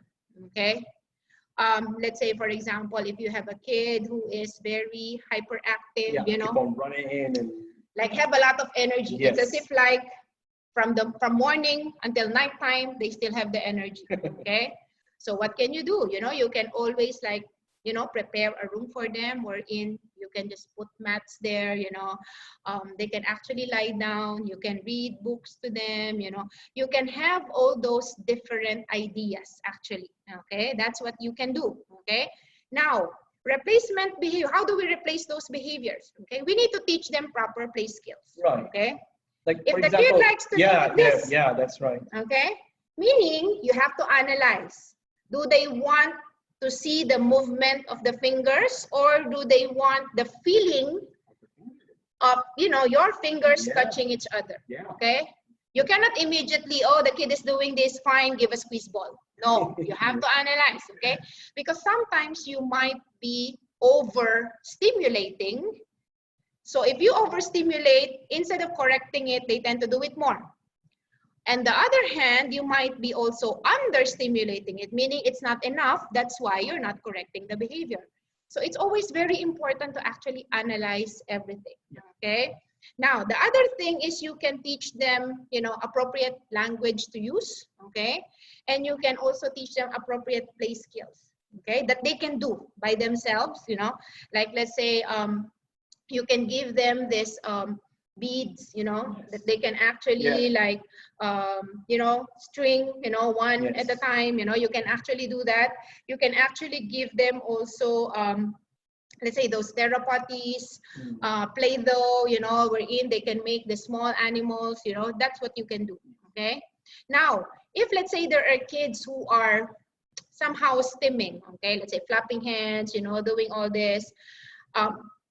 Okay. Let's say, for example, if you have a kid who is very hyperactive, yeah, you know, keep on running and like have a lot of energy. Yes. It's as if like from morning until nighttime, they still have the energy. Okay. So what can you do? You know, you can always like, you know, prepare a room for them wherein you can just put mats there, you know, they can actually lie down, you can read books to them, you know, you can have all those different ideas actually. Okay, that's what you can do. Okay, now replacement behavior, how do we replace those behaviors? Okay, we need to teach them proper play skills. Right. Okay, like if for the example, kid likes to do this, yeah, that's right. Okay, meaning you have to analyze, do they want to see the movement of the fingers, or do they want the feeling of, you know, your fingers touching each other? Okay, you cannot immediately, oh, the kid is doing this, fine, give a squeeze ball. No, you have to analyze. Okay, because sometimes you might be over stimulating. So if you overstimulate, instead of correcting it, they tend to do it more. And the other hand, you might be also understimulating it, meaning it's not enough. That's why you're not correcting the behavior. So it's always very important to actually analyze everything. Okay. Now, the other thing is you can teach them, you know, appropriate language to use. Okay. And you can also teach them appropriate play skills. Okay. That they can do by themselves, you know, like let's say, you can give them this beads, you know, that they can actually like, you know, string, you know, one at a time, you know, you can actually do that. You can actually give them also, let's say those therapies, Play-Doh, you know, wherein they can make the small animals, you know, that's what you can do. Okay. Now, if let's say there are kids who are somehow stimming, okay, let's say flapping hands, you know, doing all this,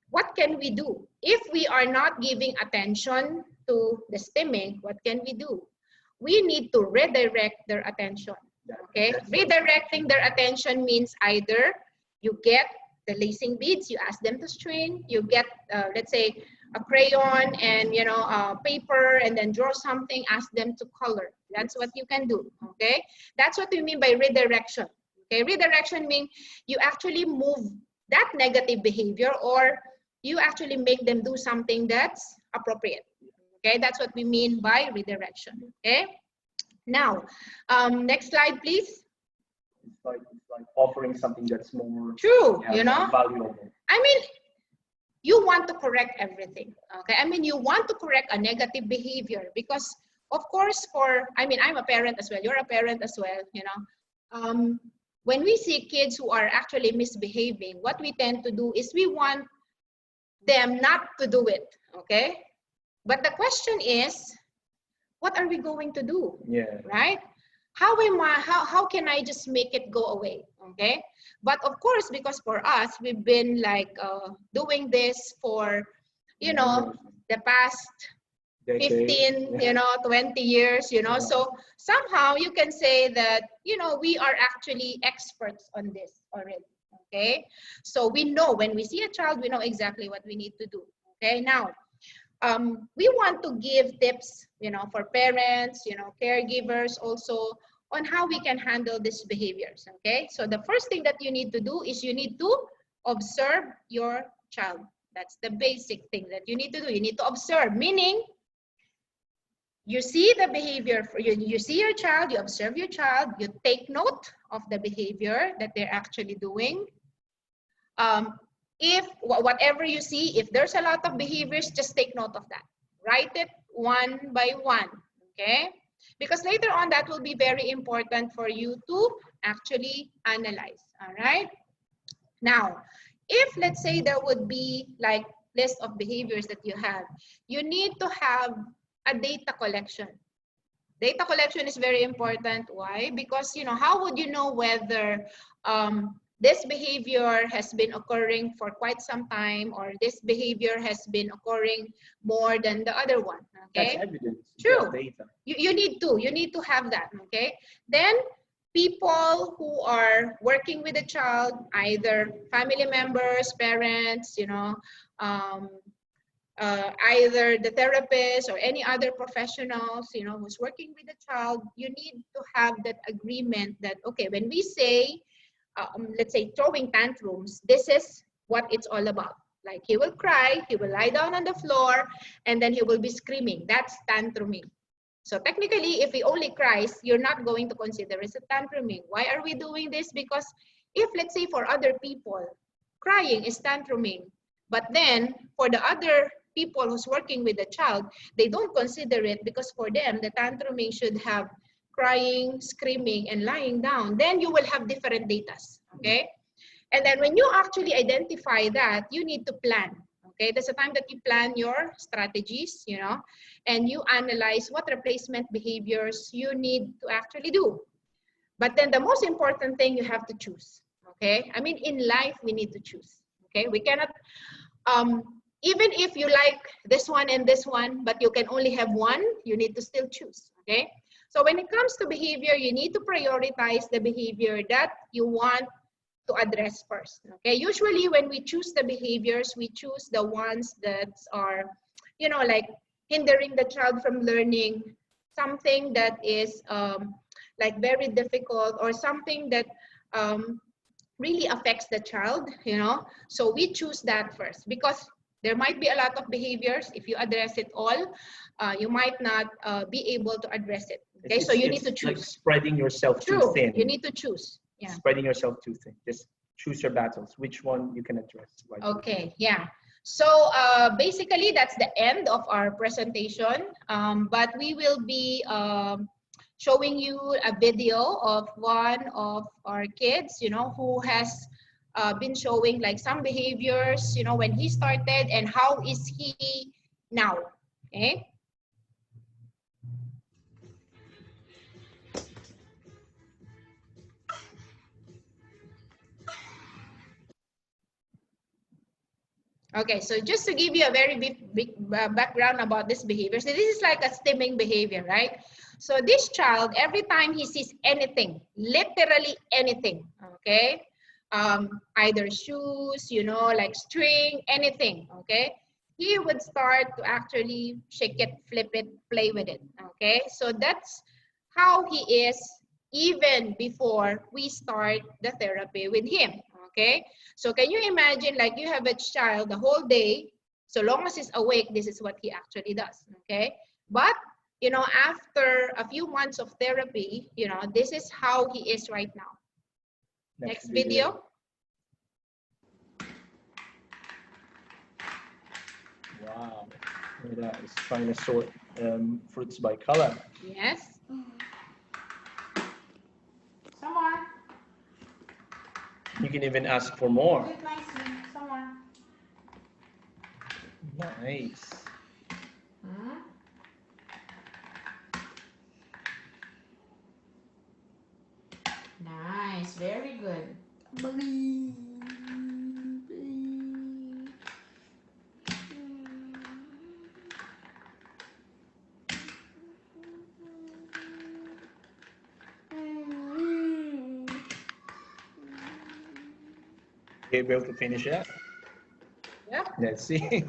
what can we do? If we are not giving attention to the stimming, what can we do? We need to redirect their attention. Okay, redirecting their attention means either you get the lacing beads, you ask them to string, you get, let's say, a crayon and, you know, paper, and then draw something, ask them to color. That's what you can do. Okay, that's what we mean by redirection. Okay, redirection means you actually move that negative behavior, or you actually make them do something that's appropriate. Okay, that's what we mean by redirection. Okay, now, next slide, please. It's like offering something that's more true, you know, valuable. I mean, you want to correct everything. Okay, I mean, you want to correct a negative behavior because, of course, I mean, I'm a parent as well. You're a parent as well. You know, when we see kids who are actually misbehaving, what we tend to do is we want them not to do it, okay? But the question is, what are we going to do? Right? How can I just make it go away? Okay? But of course, because for us, we've been like doing this for, you know, the past 15, you know, 20 years, you know, so somehow you can say that, you know, we are actually experts on this already. Okay, so we know when we see a child, we know exactly what we need to do. Okay, now we want to give tips, you know, for parents, you know, caregivers also on how we can handle these behaviors. Okay, so the first thing that you need to do is you need to observe your child. That's the basic thing that you need to do. You need to observe, meaning you see the behavior, you see your child, you observe your child, you take note of the behavior that they're actually doing. If whatever you see, if there's a lot of behaviors, just take note of that. Write it one by one, okay? Because later on, that will be very important for you to actually analyze, all right? Now, if let's say there would be like list of behaviors that you have, you need to have a data collection. Data collection is very important. Why? Because, you know, how would you know whether this behavior has been occurring for quite some time, or this behavior has been occurring more than the other one? Okay. That's evidence. True. Data. You need to have that. Okay. Then people who are working with a child, either family members, parents, you know, either the therapist or any other professionals, you know, who's working with the child, you need to have that agreement that, okay, when we say, let's say throwing tantrums, this is what it's all about. Like he will cry, he will lie down on the floor, and then he will be screaming. That's tantruming. So technically, if he only cries, you're not going to consider it a tantruming. Why are we doing this? Because if, let's say, for other people, crying is tantruming, but then for the other people who's working with the child, they don't consider it because for them, the tantruming should have crying, screaming, and lying down. Then you will have different datas, okay? And then when you actually identify that, you need to plan. Okay, that's the time that you plan your strategies, you know, and you analyze what replacement behaviors you need to actually do. But then the most important thing, you have to choose. okay? I mean, in life, we need to choose, okay? We cannot, even if you like this one and this one, but you can only have one, you need to still choose, okay? So when it comes to behavior, you need to prioritize the behavior that you want to address first, okay? Usually when we choose the behaviors, we choose the ones that are, you know, like hindering the child from learning, something that is like very difficult, or something that really affects the child, you know? So we choose that first, because there might be a lot of behaviors. If you address it all, you might not be able to address it. Okay, so you need to choose. Like spreading yourself too True. thin. You need to choose. Yeah. Spreading yourself too thin. Just choose your battles. Which one you can address. Right? Okay. Yeah. So basically, that's the end of our presentation. But we will be showing you a video of one of our kids, you know, who has been showing like some behaviors, you know, when he started, and how is he now. Okay. Okay, so just to give you a very big background about this behavior. So this is like a stimming behavior, right? So this child, every time he sees anything, literally anything, okay? Either shoes, you know, like string, anything, okay? He would start to actually shake it, flip it, play with it, okay? So that's how he is even before we start the therapy with him, okay? So can you imagine, like, you have a child the whole day, so long as he's awake, this is what he actually does, okay? But, you know, after a few months of therapy, you know, this is how he is right now. Next video. Wow, that is trying to sort fruits by color. Yes. Someone. You can even ask for more. Do it nicely. Someone. Nice. Nice, very good. Able to finish it? Yeah. Let's see.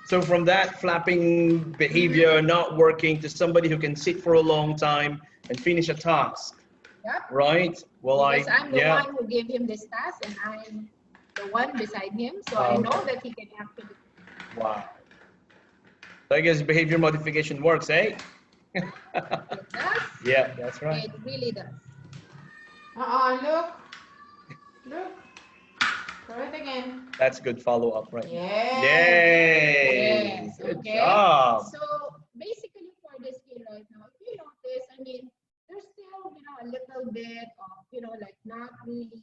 So from that flapping behavior not working to somebody who can sit for a long time and finish a task. Yeah. Right? Well, because I'm the one who gave him this task, and I'm the one beside him, so I know that he can actually. Wow. So I guess behavior modification works, eh? It does. Yeah, that's right. It really does. Look. Throw it again. That's good follow-up, right? Yes. Yay! Yes. Good Okay. job. So basically for this kid right now, if you notice, I mean, there's still, you know, a little bit of, you know, like not really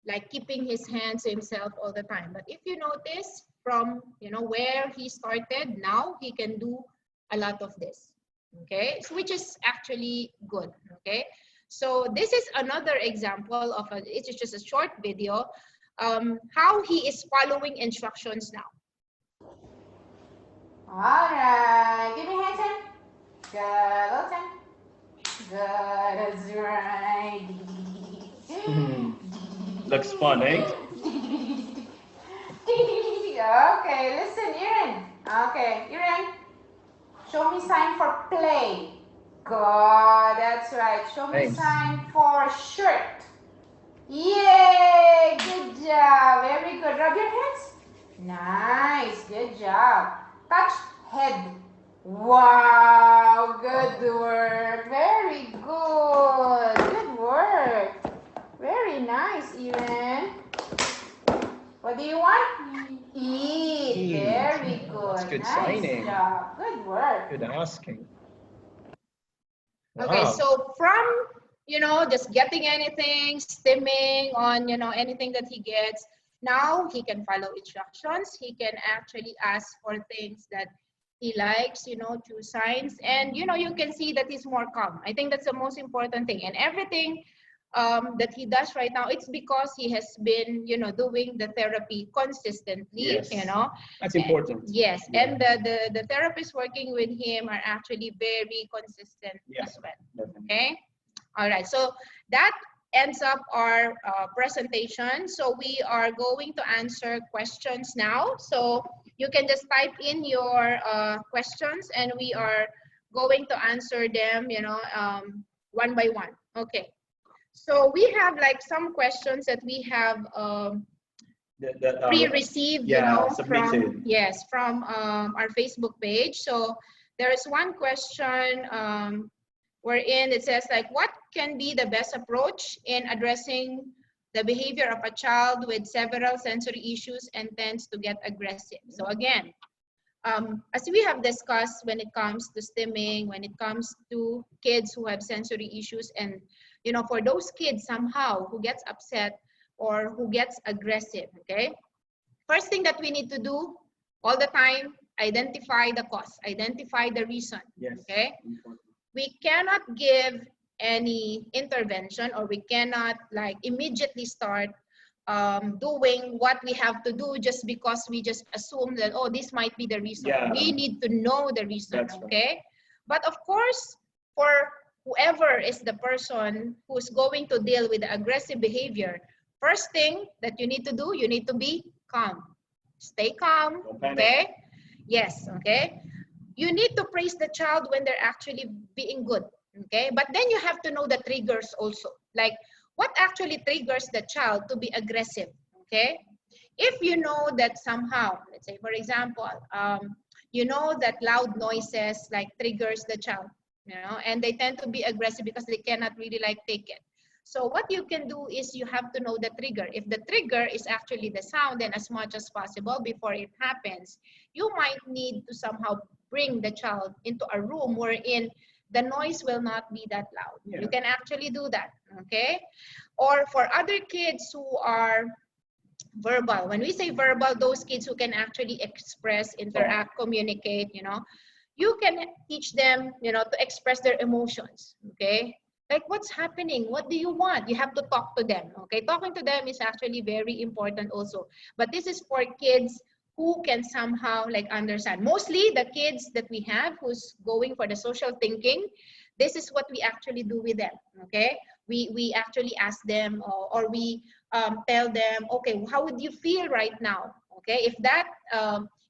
like keeping his hands to himself all the time. But if you notice from, you know, where he started, now he can do a lot of this. Okay, so which is actually good. Okay, so this is another example of it is just a short video how he is following instructions now. All right, give me hands in. Good, Wilton. Good, that's right. Looks fun, eh? Okay, listen, Iren. Okay, Iren. Show me sign for play. Good, that's right. Show me sign for shirt. Yay! Good job. Very good. Rub your hands. Nice. Good job. Touch head. Wow. Good work. Very good. Good work. Very nice, Iren. What do you want? Eat. Very good. That's good nice signing. Job. Good work. Good asking. Okay, Wow. so from, you know, just getting anything, stimming on, you know, anything that he gets, now he can follow instructions. He can actually ask for things that he likes, you know, choose signs. And, you know, you can see that he's more calm. I think that's the most important thing. And everything that he does right now, it's because he has been, you know, doing the therapy consistently. Yes. You know, That's important. yes, Yeah. and the therapists working with him are actually very consistent as well. Definitely. Okay, all right. So that ends up our presentation. So we are going to answer questions now. So you can just type in your questions, and we are going to answer them, you know, one by one. Okay. So we have like some questions that we have pre-received, you know, submitted. from, yes, from our Facebook page. So there is one question wherein it says like, what can be the best approach in addressing the behavior of a child with several sensory issues and tends to get aggressive? So again, as we have discussed, when it comes to stimming, when it comes to kids who have sensory issues, and you know, for those kids somehow who gets upset or who gets aggressive, okay, first thing that we need to do all the time, identify the cause, identify the reason. Yes. Okay, we cannot give any intervention, or we cannot like immediately start doing what we have to do just because we just assume that, oh, this might be the reason. Yeah. We need to know the reason. That's Okay, right. but of course, for whoever is the person who's going to deal with the aggressive behavior, first thing that you need to do, you need to be calm. Stay calm. Okay, yes. Okay, you need to praise the child when they're actually being good. Okay, but then you have to know the triggers also, like what actually triggers the child to be aggressive. Okay, if you know that somehow, let's say for example, you know that loud noises like triggers the child, you know, and they tend to be aggressive because they cannot really like take it. So what you can do is you have to know the trigger. If the trigger is actually the sound, then as much as possible before it happens, you might need to somehow bring the child into a room wherein the noise will not be that loud. Yeah. You can actually do that, okay? Or for other kids who are verbal, when we say verbal, those kids who can actually express, interact, communicate, you know, you can teach them, you know, to express their emotions, okay? Like, what's happening? What do you want? You have to talk to them, okay? Talking to them is actually very important also. But this is for kids who can somehow like understand. Mostly the kids that we have who's going for the social thinking, this is what we actually do with them, okay? We actually ask them, or we tell them, okay, how would you feel right now? Okay, if that,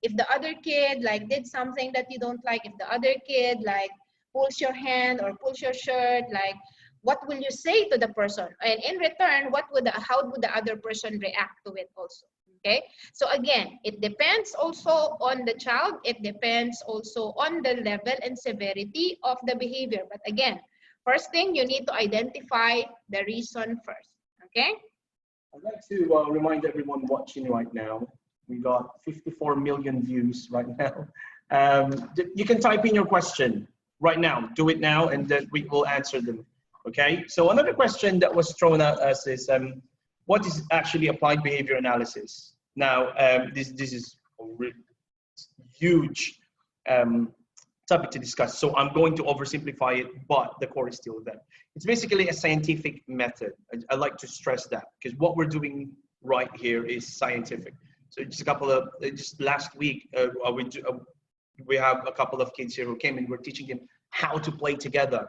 if the other kid like did something that you don't like, if the other kid like pulls your hand or pulls your shirt, like what will you say to the person? And in return, how would the other person react to it also? Okay, so again, it depends also on the child. It depends also on the level and severity of the behavior. But again, first thing, you need to identify the reason first. Okay. I'd like to remind everyone watching right now, we got 54 million views right now. You can type in your question right now. Do it now, and then we will answer them. Okay. So another question that was thrown at us is, what is actually applied behavior analysis? Now, this is a really huge topic to discuss, so I'm going to oversimplify it, but the core is still there. It's basically a scientific method. I like to stress that, because what we're doing right here is scientific. So just last week, we have a couple of kids here who came and we're teaching them how to play together,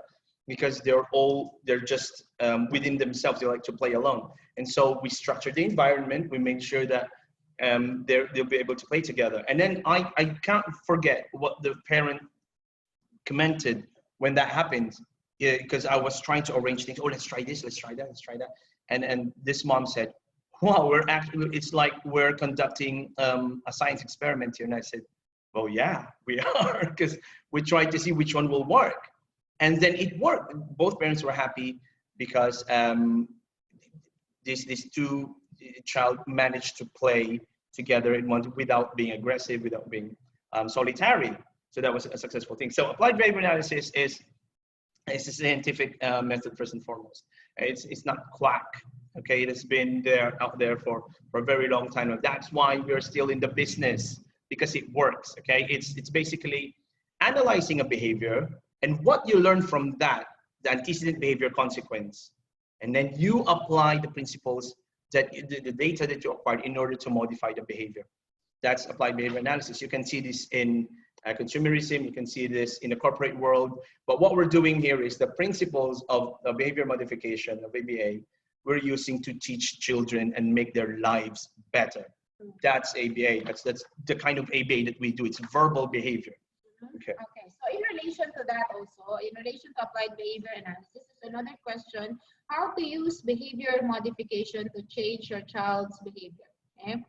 because they're just within themselves, they like to play alone. And so we structured the environment, we made sure that they'll be able to play together. And then I can't forget what the parent commented when that happened, because I was trying to arrange things. Oh, let's try this, let's try that, let's try that. And this mom said, wow, it's like we're conducting a science experiment here. And I said, oh yeah, we are, because we tried to see which one will work. And then it worked. Both parents were happy because these two child managed to play together in one without being aggressive, without being solitary. So that was a successful thing. So applied behavior analysis is a scientific method first and foremost. It's not quack. Okay, it has been out there for a very long time. And that's why we're still in the business, because it works. Okay, it's basically analyzing a behavior and what you learn from that, the antecedent behavior consequence. And then you apply the principles that the data that you acquired in order to modify the behavior. That's applied behavior analysis. You can see this in consumerism, you can see this in the corporate world. But what we're doing here is the principles of behavior modification, of ABA, we're using to teach children and make their lives better. That's ABA. That's the kind of ABA that we do. It's verbal behavior. Okay. Okay. So in relation to that also, in relation to applied behavior analysis, is another question: how to use behavior modification to change your child's behavior? Okay.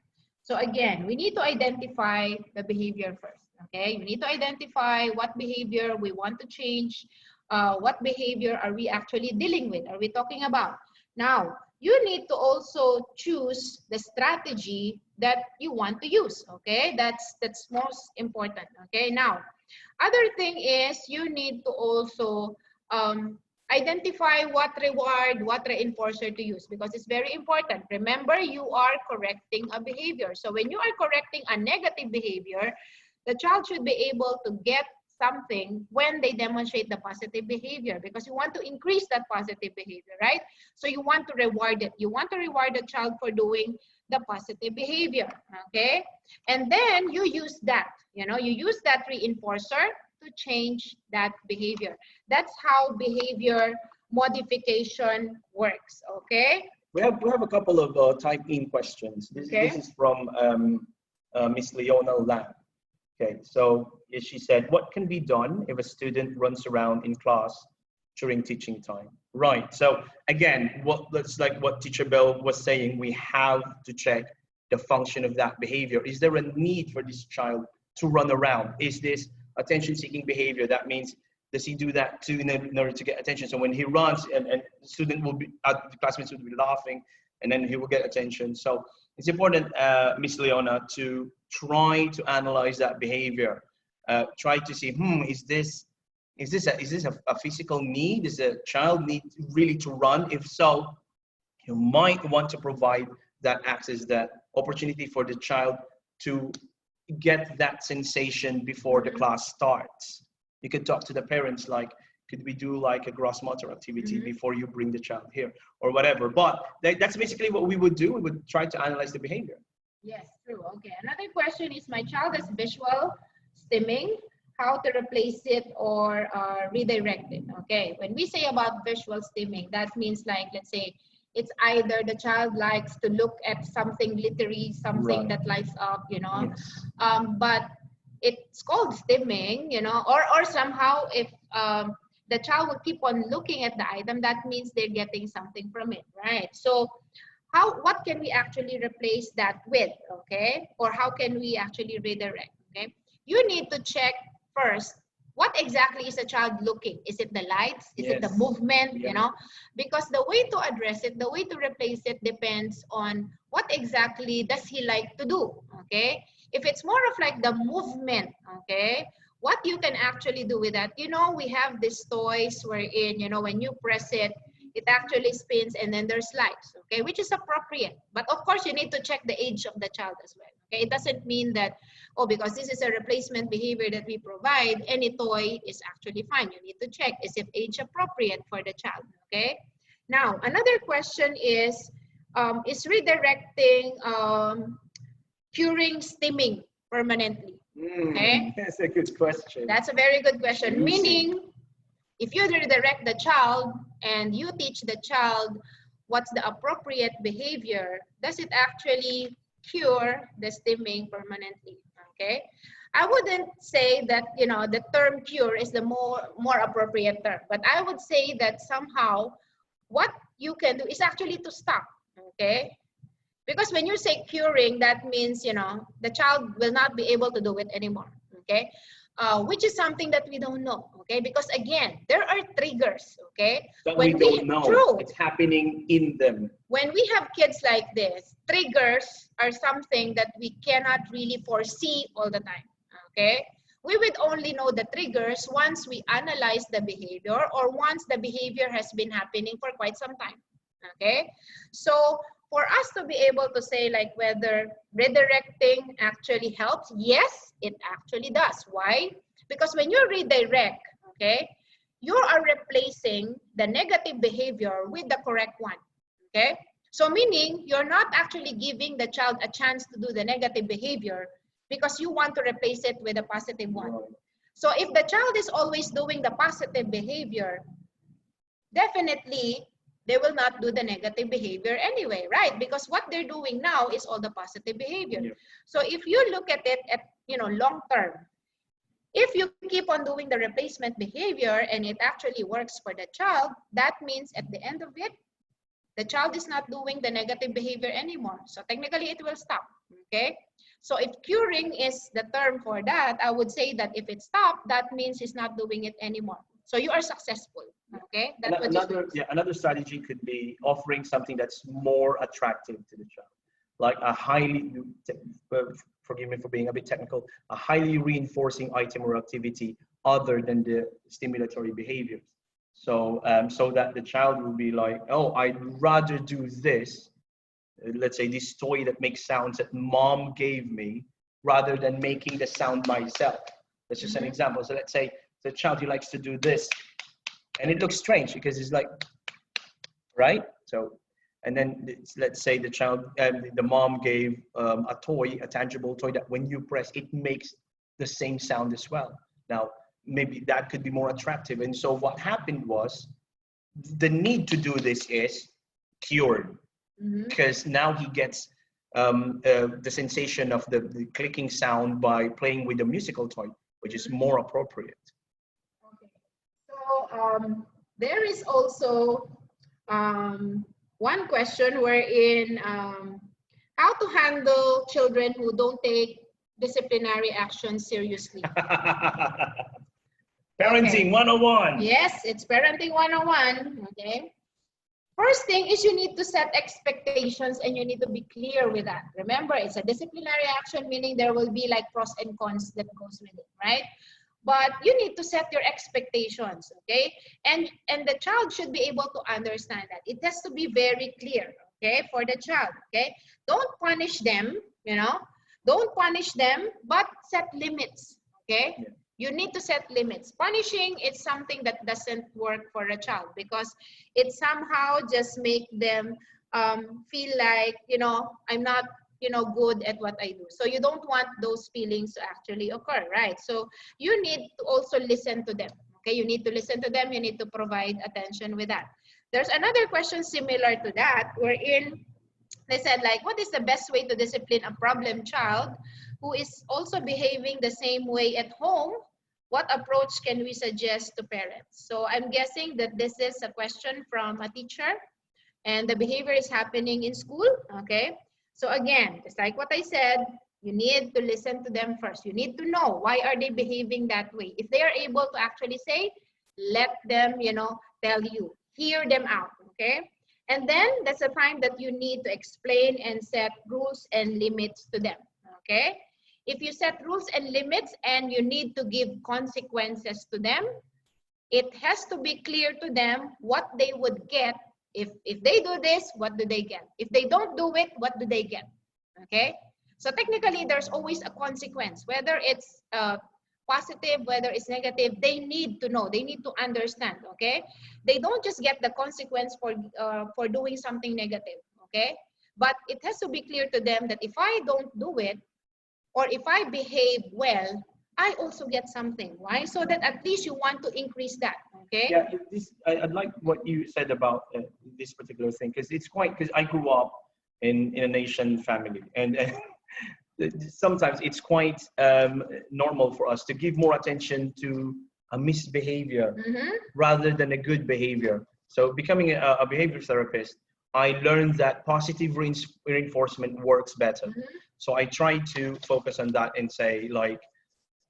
So again, we need to identify the behavior first. Okay. We need to identify what behavior we want to change. What behavior are we actually dealing with? Are we talking about? Now, you need to also choose the strategy that you want to use. Okay. That's most important. Okay. Now, other thing is you need to also identify what reward, what reinforcer to use, because it's very important. Remember, you are correcting a behavior. So when you are correcting a negative behavior, the child should be able to get something when they demonstrate the positive behavior, because you want to increase that positive behavior, right? So you want to reward it. You want to reward the child for doing the positive behavior, okay? And then you use that, you use that reinforcer to change that behavior. That's how behavior modification works, okay? We have a couple of type-in questions. This is from Miss Leona Lam. Okay, so she said, what can be done if a student runs around in class during teaching time? Right, so again, that's like what Teacher Bell was saying, we have to check the function of that behavior. Is there a need for this child to run around? Is this attention-seeking behavior? That means, does he do that too in order to get attention? So when he runs and the student will be, the classmates will be laughing, and then he will get attention. So it's important, Miss Leona, to try to analyze that behavior. Try to see, is this a physical need? Is a child need really to run? If so, you might want to provide that access, that opportunity for the child to get that sensation before the class starts. You could talk to the parents, like, could we do like a gross motor activity before you bring the child here, or whatever. But that's basically what we would do. We would try to analyze the behavior. Yes, true. Okay. Another question is, my child has visual stimming, how to replace it or redirect it. Okay. When we say about visual stimming, that means, like, let's say it's either the child likes to look at something glittery, something that lights up, Yes. But it's called stimming, or somehow if the child will keep on looking at the item, that means they're getting something from it, right? So what can we actually replace that with, okay? Or how can we actually redirect, okay? You need to check first, what exactly is a child looking? Is it the lights? Is it the movement, Because the way to address it, the way to replace it depends on what exactly does he like to do, okay? If it's more of like the movement, okay, what you can actually do with that, we have these toys wherein, when you press it, it actually spins and then there's lights, okay, which is appropriate. But of course, you need to check the age of the child as well, okay? It doesn't mean that, because this is a replacement behavior that we provide, any toy is actually fine. You need to check, is it age appropriate for the child, okay? Now, another question is redirecting curing stimming permanently, okay? That's a good question. That's a very good question. Meaning, if you redirect the child and you teach the child what's the appropriate behavior, does it actually cure the stimming permanently, okay? I wouldn't say that, the term cure is the more appropriate term, but I would say that somehow what you can do is actually to stop, okay? Because when you say curing, that means, the child will not be able to do it anymore, okay? Which is something that we don't know, okay? Because again, there are triggers, okay? But we don't know. True. It's happening in them. When we have kids like this, triggers are something that we cannot really foresee all the time, okay? We would only know the triggers once we analyze the behavior or once the behavior has been happening for quite some time, okay? So for us to be able to say, like, whether redirecting actually helps, yes, it actually does. Why? Because when you redirect, okay, you are replacing the negative behavior with the correct one. Okay? So meaning you're not actually giving the child a chance to do the negative behavior because you want to replace it with a positive one. So if the child is always doing the positive behavior, definitely they will not do the negative behavior anyway, right? Because what they're doing now is all the positive behavior. Yeah. So if you look at it at long term, if you keep on doing the replacement behavior and it actually works for the child, that means at the end of it, the child is not doing the negative behavior anymore. So technically it will stop, okay? So if curing is the term for that, I would say that if it stopped, that means he's not doing it anymore. So you are successful, okay? That's another strategy could be offering something that's more attractive to the child, like a highly, forgive me for being a bit technical, a highly reinforcing item or activity other than the stimulatory behaviors. So, so that the child will be like, oh, I'd rather do this, let's say this toy that makes sounds that mom gave me, rather than making the sound myself. That's just an example. So let's say the child, he likes to do this, and it looks strange because it's like, right? So, and then let's say the child, the mom gave a toy, a tangible toy that when you press, it makes the same sound as well. Now, maybe that could be more attractive. And so what happened was the need to do this is cured, because now he gets the sensation of the clicking sound by playing with the musical toy, which is more appropriate. Okay. So there is also one question wherein how to handle children who don't take disciplinary action seriously. Parenting 101. Yes, it's parenting 101. Okay. First thing is you need to set expectations and you need to be clear with that. Remember, it's a disciplinary action, meaning there will be like pros and cons that goes with it, right? But you need to set your expectations, okay? And the child should be able to understand that. It has to be very clear, okay, for the child, okay? Don't punish them, don't punish them, but set limits, okay? Yeah. You need to set limits. Punishing is something that doesn't work for a child because it somehow just make them feel like, I'm not, good at what I do. So you don't want those feelings to actually occur, right? So you need to also listen to them, okay? You need to listen to them. You need to provide attention with that. There's another question similar to that wherein they said like, what is the best way to discipline a problem child who is also behaving the same way at home? What approach can we suggest to parents? So I'm guessing that this is a question from a teacher and the behavior is happening in school, okay? So again, just like what I said, you need to listen to them first. You need to know why are they behaving that way. If they are able to actually say, let them, tell you, hear them out, okay? And then that's the time that you need to explain and set rules and limits to them, okay? If you set rules and limits and you need to give consequences to them, it has to be clear to them what they would get. If they do this, what do they get? If they don't do it, what do they get? Okay? So technically, there's always a consequence. Whether it's positive, whether it's negative, they need to know. They need to understand, okay? They don't just get the consequence for doing something negative, okay? But it has to be clear to them that if I don't do it, or if I behave well, I also get something. Why? So that at least you want to increase that. Okay. Yeah, I'd like what you said about this particular thing because because I grew up in an Asian family, and sometimes it's quite normal for us to give more attention to a misbehavior rather than a good behavior. So becoming a behavior therapist, I learned that positive reinforcement works better. So I try to focus on that and say like,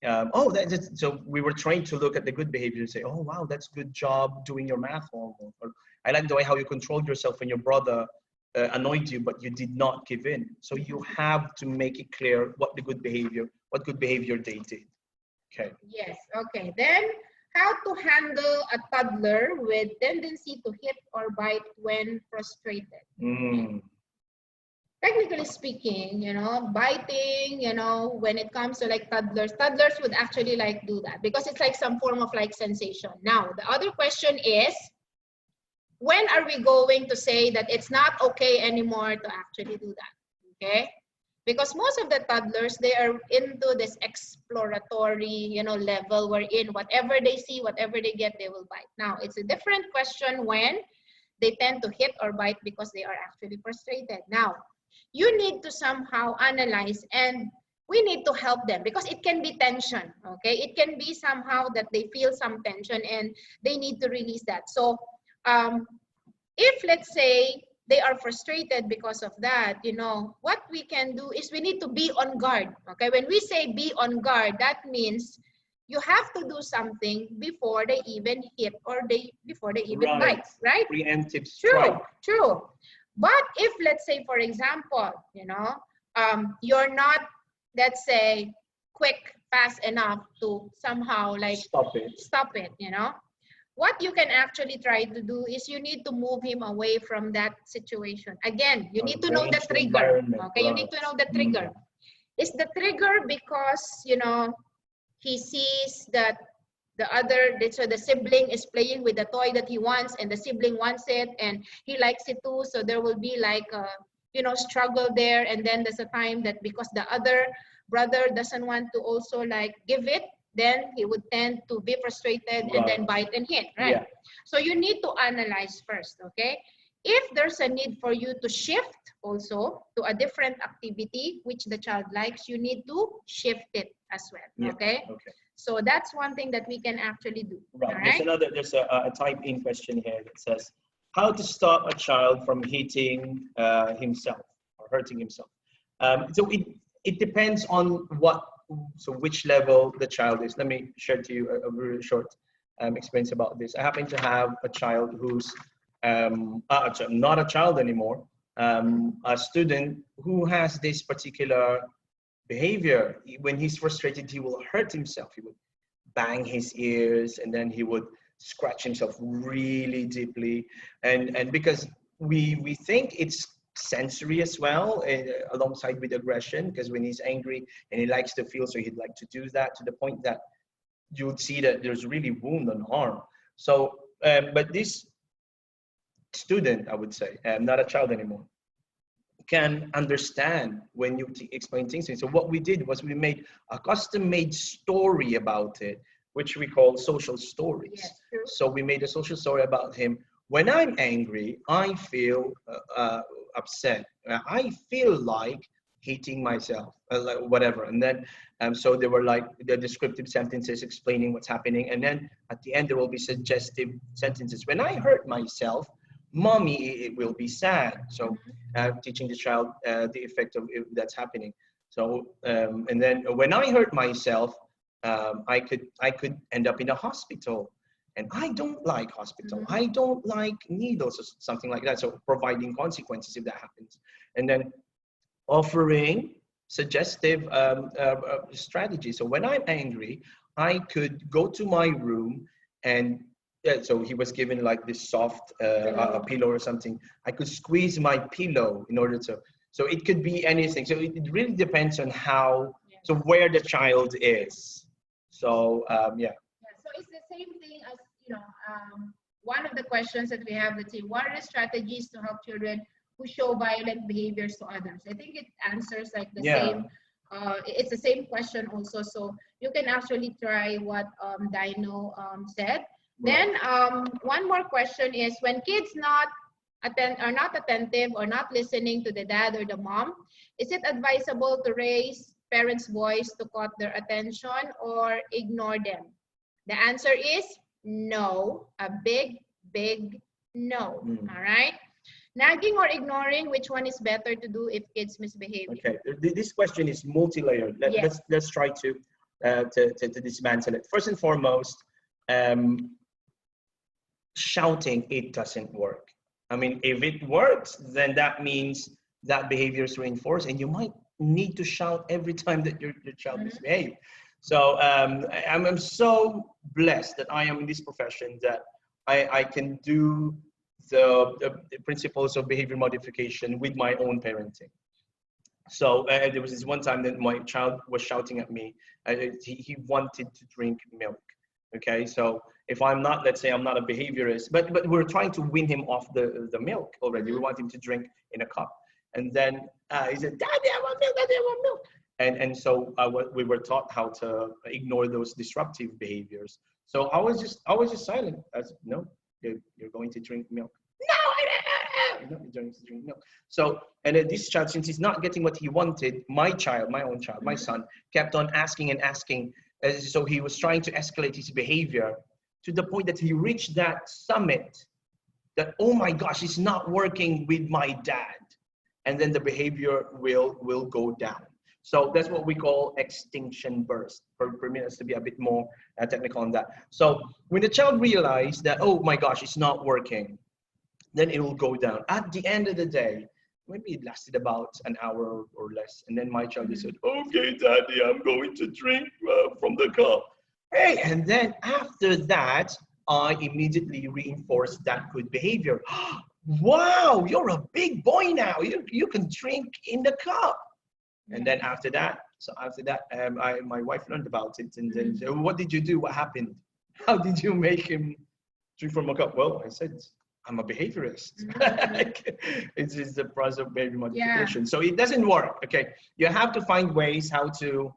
so we were trained to look at the good behavior and say, oh, wow, that's good job doing your math homework. Or I like the way how you controlled yourself when your brother annoyed you, but you did not give in. So you have to make it clear what good behavior they did. Okay. Yes. Okay. Then how to handle a toddler with tendency to hit or bite when frustrated. technically speaking, biting, when it comes to like toddlers would actually like do that because it's like some form of like sensation. Now, the other question is, when are we going to say that it's not okay anymore to actually do that? Okay? Because most of the toddlers, they are into this exploratory, level wherein whatever they see, whatever they get, they will bite. Now, it's a different question when they tend to hit or bite because they are actually frustrated. Now, you need to somehow analyze, and we need to help them because it can be tension, okay? It can be somehow that they feel some tension and they need to release that. So if let's say they are frustrated because of that, what we can do is we need to be on guard, okay? When we say be on guard, that means you have to do something before they even hit or before they even bite, right? Preemptive strike. True. But if let's say, for example, you're not, let's say, quick, fast enough to somehow like stop it, what you can actually try to do is you need to move him away from that situation. Again, you need to know the trigger. Okay, you need to know the trigger. Is the trigger because, he sees that so the sibling is playing with the toy that he wants and the sibling wants it and he likes it too. So there will be like a, struggle there. And then there's a time that because the other brother doesn't want to also like give it, then he would tend to be frustrated and then bite and hit, right? Yeah. So you need to analyze first, okay? If there's a need for you to shift also to a different activity which the child likes, you need to shift it as well, okay? Okay. So that's one thing that we can actually do. Right. There's a type-in question here that says, how to stop a child from hitting himself or hurting himself? So it depends on which level the child is. Let me share to you a very short experience about this. I happen to have a child who's not a child anymore, a student who has this particular behavior. When he's frustrated, he will hurt himself. He would bang his ears and then he would scratch himself really deeply. And because we think it's sensory as well, alongside with aggression, because when he's angry and he likes to feel, so he'd like to do that to the point that you would see that there's really wound on the arm. So, but this student, I would say, not a child anymore, can understand when you explain things. So what we did was we made a custom-made story about it, which we call social stories. Yes, so we made a social story about him. When I'm angry, I feel upset. I feel like hating myself, like whatever. And then, so there were like the descriptive sentences explaining what's happening. And then at the end, there will be suggestive sentences. When I hurt myself, mommy, it will be sad. So teaching the child the effect of that's happening. So, and then when I hurt myself, I could end up in a hospital. And I don't like hospital. I don't like needles or something like that. So providing consequences if that happens. And then offering suggestive strategies. So when I'm angry, I could go to my room and so he was given like this soft a pillow or something. I could squeeze my pillow in order to, so it could be anything. So it really depends on how, so where the child is. So yeah. So it's the same thing as, one of the questions that we have, let's say, what are the strategies to help children who show violent behaviors to others? I think it answers like the same, it's the same question also. So you can actually try what Dyno said. Right. Then one more question is, when kids are not attentive or not listening to the dad or the mom, is it advisable to raise parents' voice to cut their attention or ignore them? The answer is no, a big no. All right. Nagging or ignoring, which one is better to do if kids misbehave? Okay, this question is multi-layered. Let's try to dismantle it. First and foremost, shouting, it doesn't work. I mean, if it works, then that means that behavior is reinforced, and you might need to shout every time that your child misbehaves. So I'm so blessed that I am in this profession, that I can do the principles of behavior modification with my own parenting. So there was this one time that my child was shouting at me. He wanted to drink milk. Okay, so if I'm not, let's say I'm not a behaviorist, but we're trying to win him off the milk already. We want him to drink in a cup, and then he said, "Daddy, I want milk. Daddy, I want milk." And so we were taught how to ignore those disruptive behaviors. So I was just silent. I said, "No, you're going to drink milk." No, you're not going to drink milk. So, and then this child, since he's not getting what he wanted, my child, my own child, my son, kept on asking and asking. So he was trying to escalate his behavior to the point that he reached that summit that, oh my gosh, it's not working with my dad. And then the behavior will go down. So that's what we call extinction burst. Permit us to be a bit more technical on that. So when the child realized that, oh my gosh, it's not working, then it will go down. At the end of the day, maybe it lasted about an hour or less. And then my child said, okay, Daddy, I'm going to drink from the cup. Hey, and then after that, I immediately reinforced that good behavior. Wow, you're a big boy now. You can drink in the cup. And then after that, my wife learned about it. And then said, what did you do? What happened? How did you make him drink from a cup? Well, I said, I'm a behaviorist. It's just the process of behavior modification. So it doesn't work. Okay, you have to find ways how to.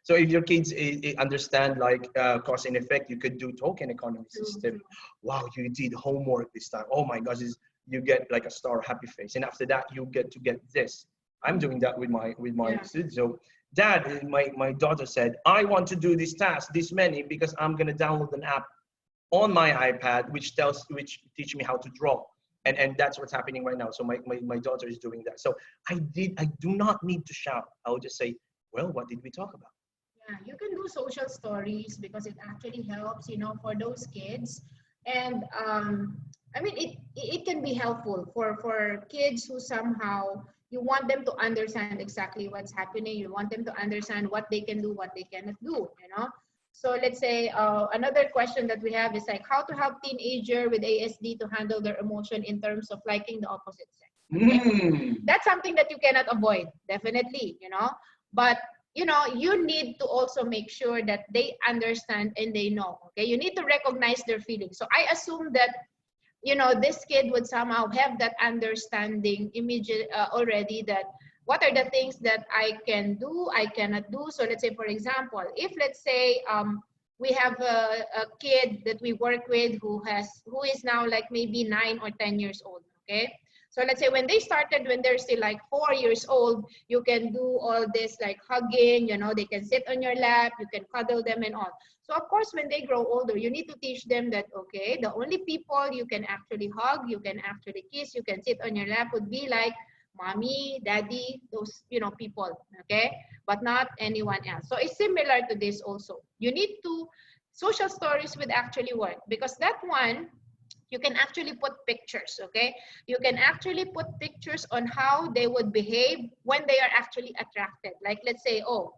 So if your kids understand like cause and effect, you could do token economy system. Wow, you did homework this time. Oh my gosh, you get like a star, happy face, and after that you get to get this. I'm doing that with my students. So, Dad, my daughter said, I want to do this task, this many, because I'm gonna download an app on my iPad, which teach me how to draw. And that's what's happening right now. So my daughter is doing that. So I do not need to shout. I'll just say, well, what did we talk about? Yeah, you can do social stories because it actually helps, for those kids. And I mean, it can be helpful for kids who somehow you want them to understand exactly what's happening. You want them to understand what they can do, what they cannot do, So let's say another question that we have is like how to help teenager with ASD to handle their emotion in terms of liking the opposite sex. Okay? That's something that you cannot avoid, definitely, But you need to also make sure that they understand and they know. Okay, you need to recognize their feelings. So I assume that this kid would somehow have that understanding immediate already that what are the things that I can do, I cannot do. So let's say, for example, if let's say we have a kid that we work with who is now like maybe 9 or 10 years old, okay? So let's say when they're still like 4 years old, you can do all this like hugging, they can sit on your lap, you can cuddle them and all. So of course, when they grow older, you need to teach them that, okay, the only people you can actually hug, you can actually kiss, you can sit on your lap would be like mommy, daddy, those, people, okay? But not anyone else. So it's similar to this also. Social stories would actually work because that one, you can actually put pictures, okay? You can actually put pictures on how they would behave when they are actually attracted. Like, let's say, oh,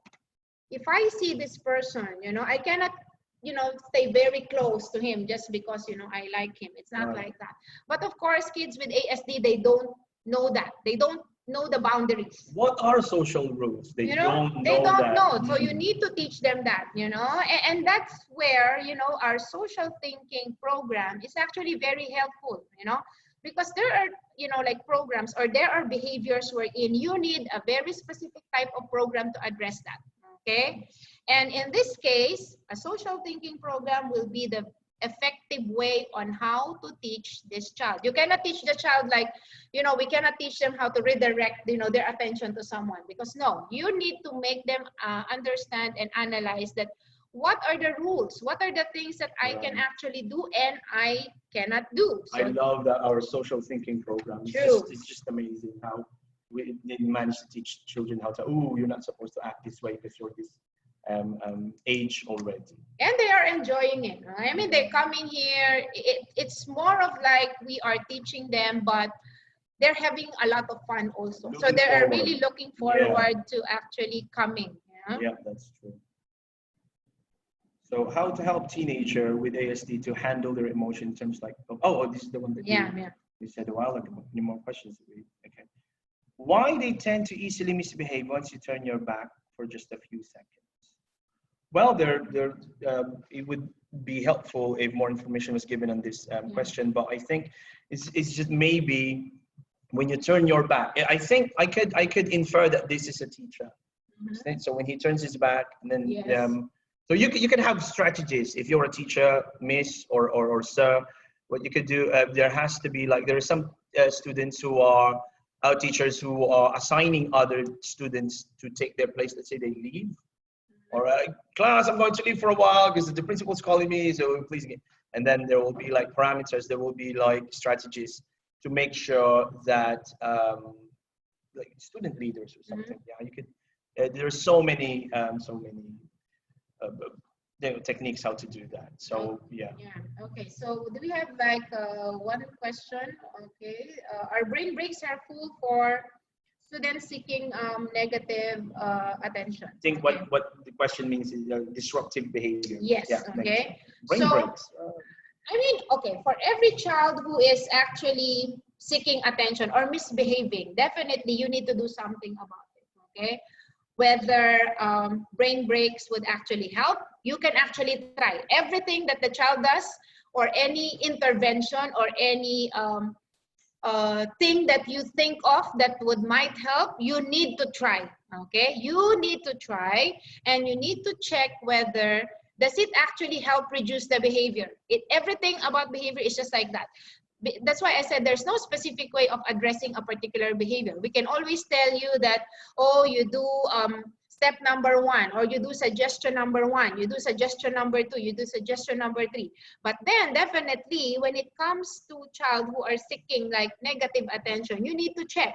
if I see this person, I cannot, stay very close to him just because, I like him. It's not like that. But of course, kids with ASD, they don't know that. They don't know the boundaries. What are social rules? They don't know. So you need to teach them that, and that's where, our social thinking program is actually very helpful, because there are, like programs or there are behaviors wherein you need a very specific type of program to address that, okay? And in this case, a social thinking program will be the effective way on how to teach this child. You cannot teach the child like, we cannot teach them how to redirect, their attention to someone, because no, you need to make them understand and analyze that what are the rules, what are the things that I can actually do and I cannot do. So, I love that our social thinking program. It's just amazing how we manage to teach children how to, you're not supposed to act this way because you're this age already. And they are enjoying it. I mean, they're coming here. It's more of like we are teaching them, but they're having a lot of fun also. So they are really looking forward to actually coming. Yeah, that's true. So how to help teenager with ASD to handle their emotion in terms like, this is the one that you said a while ago. Any more questions? Okay. Why they tend to easily misbehave once you turn your back for just a few seconds? Well, it would be helpful if more information was given on this question, but I think it's just maybe when you turn your back. I think I could infer that this is a teacher. So when he turns his back, and then so you can have strategies if you're a teacher, miss or sir. What you could do, there has to be like there are some students who are teachers who are assigning other students to take their place. Let's say they leave. All right, class, I'm going to leave for a while because the principal's calling me, so please. And then there will be like parameters, there will be like strategies to make sure that like student leaders or something. Yeah, you could. There are so many techniques how to do that. So yeah. Okay. So do we have like one question? Okay. Are brain breaks harmful for students seeking negative attention? I think what the question means is disruptive behavior. Yes. Yeah, okay. Brain breaks. I mean, okay, for every child who is actually seeking attention or misbehaving, definitely you need to do something about it. Okay. Whether brain breaks would actually help, you can actually try everything that the child does, or any intervention or any thing that you think of that might help. You need to try. Okay, you need to try, and you need to check whether does it actually help reduce the behavior. Everything about behavior is just like that. That's why I said there's no specific way of addressing a particular behavior. We can always tell you that, oh, you do step number 1, or you do suggestion number 1, you do suggestion number 2, you do suggestion number 3. But then definitely when it comes to child who are seeking like negative attention, you need to check.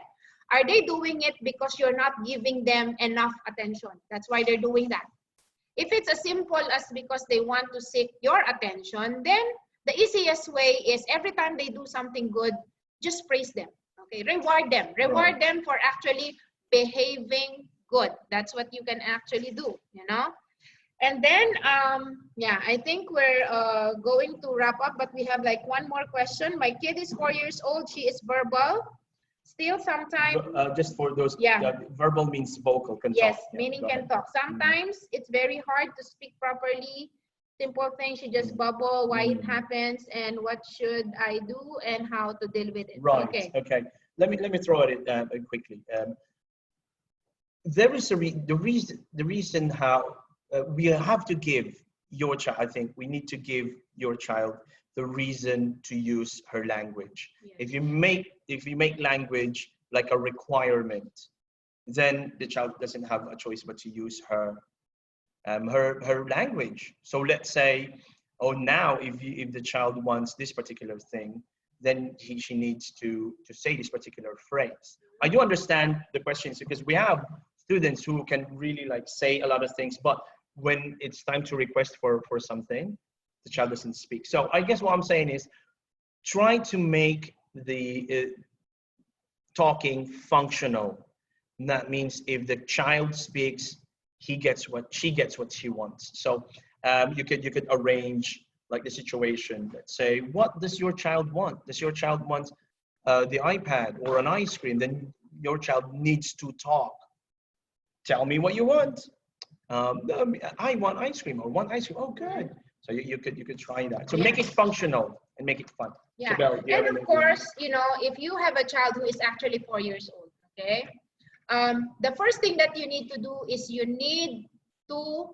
Are they doing it because you're not giving them enough attention? That's why they're doing that. If it's as simple as because they want to seek your attention, then the easiest way is every time they do something good, just praise them. Okay, reward them. Reward them for actually behaving good. That's what you can actually do, you know. And then, yeah, I think we're going to wrap up, but we have like one more question. My kid is 4 years old. She is verbal. Still sometimes. Just for those, verbal means vocal, can yes, talk. Meaning can talk. Sometimes it's very hard to speak properly. Simple things, she just bubble, why it happens, and what should I do, and how to deal with it. Right. Okay. Let me throw it quickly. There is the reason how we have to give your child. I think we need to give your child the reason to use her language. Yes. If you make language like a requirement, then the child doesn't have a choice but to use her language. So let's say, oh, now if the child wants this particular thing, then she needs to say this particular phrase. I do understand the questions because we have students who can really like say a lot of things, but when it's time to request for something, the child doesn't speak. So I guess what I'm saying is try to make the talking functional. And that means if the child speaks, she gets what she wants. So you could arrange like the situation. Let's say, what does your child want? Does your child want the iPad or an ice cream? Then your child needs to talk. Tell me what you want. I want ice cream, or want ice cream. Oh, good. So you could try that. So make it functional and make it fun. Yeah. So and of course, you know, if you have a child who is actually 4 years old, okay, the first thing that you need to do is you need to,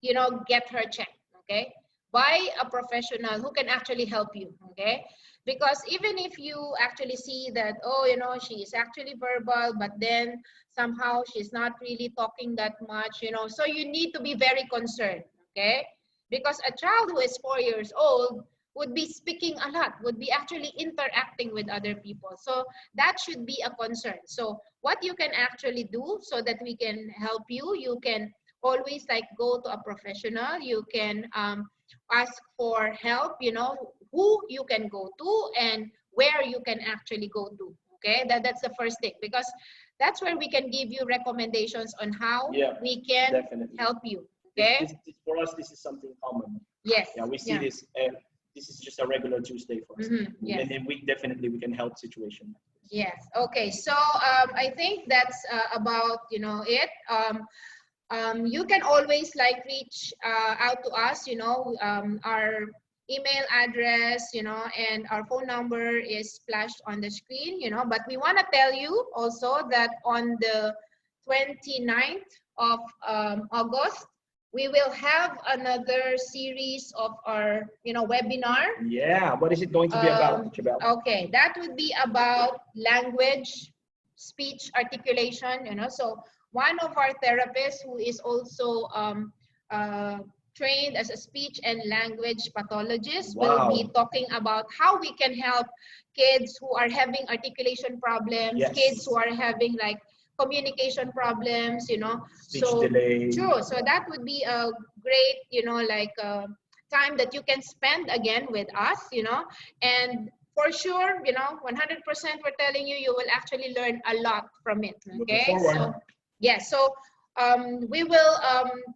you know, get her checked, okay, by a professional who can actually help you, okay? Because even if you actually see that, oh, you know, she is actually verbal, but then somehow she's not really talking that much, you know, so you need to be very concerned, okay? Because a child who is 4 years old would be speaking a lot, would be actually interacting with other people. So that should be a concern. So what you can actually do so that we can help you, you can always like go to a professional, you can ask for help, you know, who you can go to and where you can actually go to, okay? That's the first thing, because that's where we can give you recommendations on how we can help you, okay? For us, this is something common. Yes. Yeah, we see this. This is just a regular Tuesday for us. Yes. And then we can help situation. Yes. Okay. So I think that's about it. You can always like reach out to us. Our email address, and our phone number is flashed on the screen. But we want to tell you also that on the 29th of August, we will have another series of our webinar. Yeah, what is it going to be about, Chabelle? Okay, that would be about language, speech articulation. So one of our therapists who is also trained as a speech and language pathologist will be talking about how we can help kids who are having articulation problems, kids who are having like communication problems, Speech delay. True. So that would be a great, time that you can spend again with us, and for sure, 100% we're telling you, you will actually learn a lot from it. Okay. So, yeah. So we will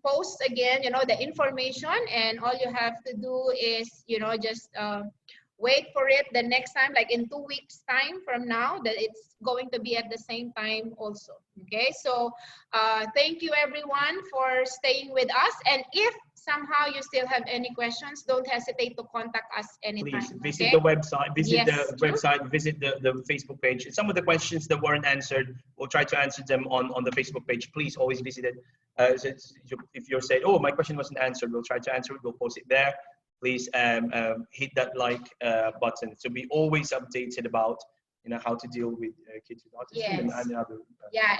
post again, the information, and all you have to do is, just wait for it the next time, like in 2 weeks time from now, that it's going to be at the same time also. Okay, so thank you everyone for staying with us, and if somehow you still have any questions, don't hesitate to contact us anytime. Please visit the website, visit the Facebook page. Some of the questions that weren't answered, we'll try to answer them on the Facebook page. Please always visit it. If you're saying, oh, my question wasn't answered, we'll try to answer it, we'll post it there. Please hit that like button to be always updated about how to deal with kids with autism and other.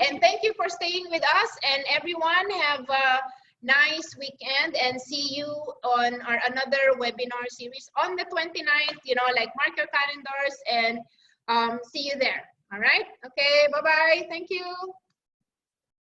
And thank you for staying with us, and everyone have a nice weekend, and see you on our another webinar series on the 29th. Mark your calendars, and see you there. All right. Okay. Bye bye. Thank you.